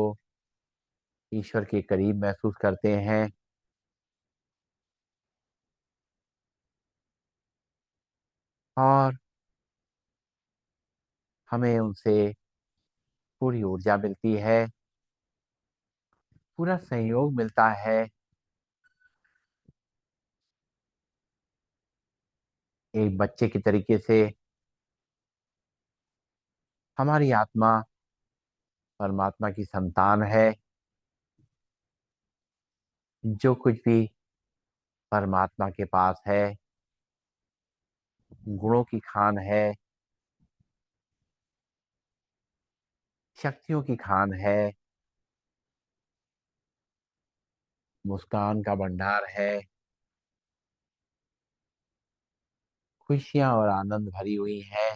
ईश्वर के करीब महसूस करते हैं। और हमें उनसे पूरी ऊर्जा मिलती है, पूरा सहयोग मिलता है। एक बच्चे के तरीके से हमारी आत्मा परमात्मा की संतान है। जो कुछ भी परमात्मा के पास है, गुणों की खान है, शक्तियों की खान है, मुस्कान का भंडार है, खुशियां और आनंद भरी हुई है।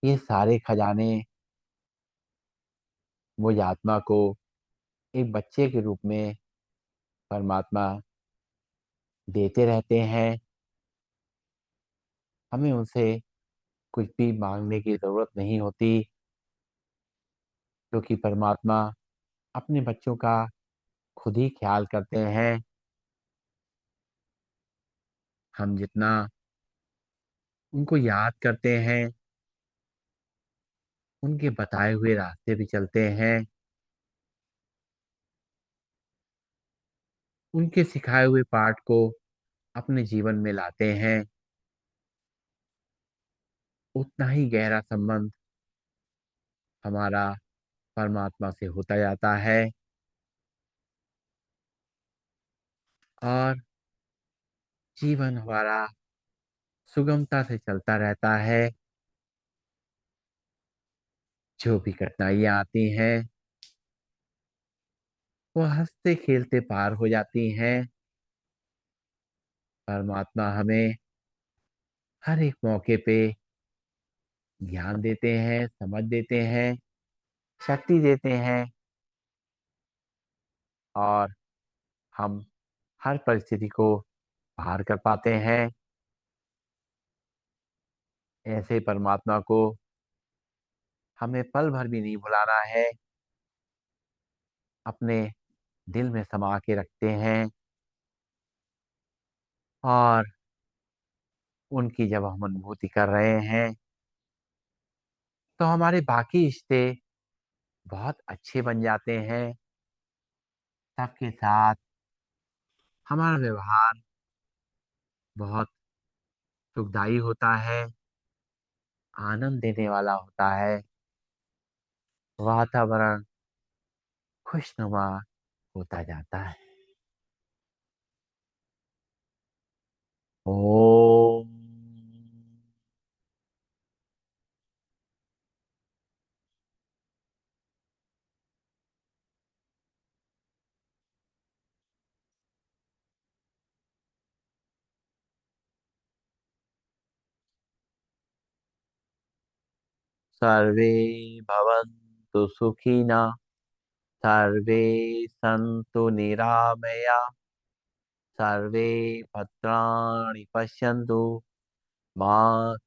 ये सारे खजाने मुझ आत्मा को एक बच्चे के रूप में परमात्मा देते रहते हैं। हमें उनसे कुछ भी मांगने की जरूरत नहीं होती, क्योंकि परमात्मा अपने बच्चों का खुद ही ख्याल करते हैं। हम जितना उनको याद करते हैं, उनके बताए हुए रास्ते भी चलते हैं, उनके सिखाए हुए पाठ को अपने जीवन में लाते हैं, उतना ही गहरा संबंध हमारा परमात्मा से होता जाता है और जीवन हमारा सुगमता से चलता रहता है। जो भी कठिनाइयां आती हैं वो हंसते खेलते पार हो जाती हैं। परमात्मा हमें हर एक मौके पे ज्ञान देते हैं, समझ देते हैं, शक्ति देते हैं और हम हर परिस्थिति को पार कर पाते हैं। ऐसे परमात्मा को हमें पल भर भी नहीं भुलाना है, अपने दिल में समा के रखते हैं और उनकी जब हम अनुभूति कर रहे हैं तो हमारे बाकी रिश्ते बहुत अच्छे बन जाते हैं। सबके साथ हमारा व्यवहार बहुत सुखदायी होता है, आनंद देने वाला होता है, वातावरण खुशनुमा होता जाता है। ओम सर्वे भवन्तु सुखिनः, सर्वे सन्तु निरामया, सर्वे भद्राणि पश्यन्तु, मा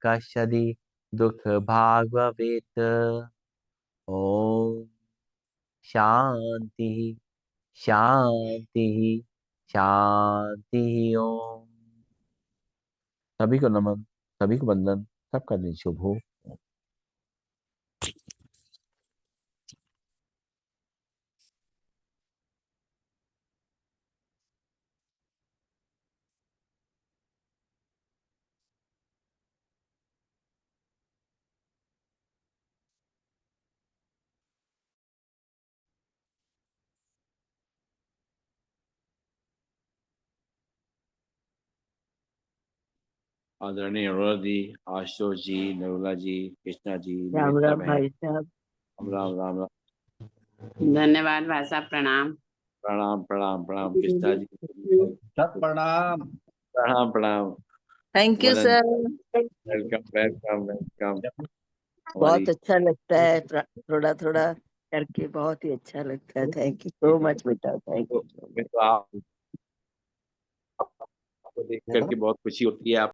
कश्चित् दुःखभाग् भवेत्। ओम शांति शांति शांति। ओम। सभी को नमन, सभी को वंदन, सबका दिन शुभ हो। आदरणीय अरोड़ा जी, आशुतोष जी, नरुला जी, कृष्णा जी, राम नमिता राम बहन, भाई साहब। राम राम राम राम। धन्यवाद भाई साहब, प्रणाम। प्रणाम प्रणाम प्रणाम कृष्णा जी, सब प्रणाम। प्रणाम प्रणाम। Thank you Madan, sir. Welcome welcome welcome. हमारी बहुत अच्छा लगता है थोड़ा थोड़ा करके, बहुत ही अच्छा लगता है। थैंक यू सो मच बेटा, थैंक तो, यू। मैं तो आपको देख करके बहुत खुशी होती है। आप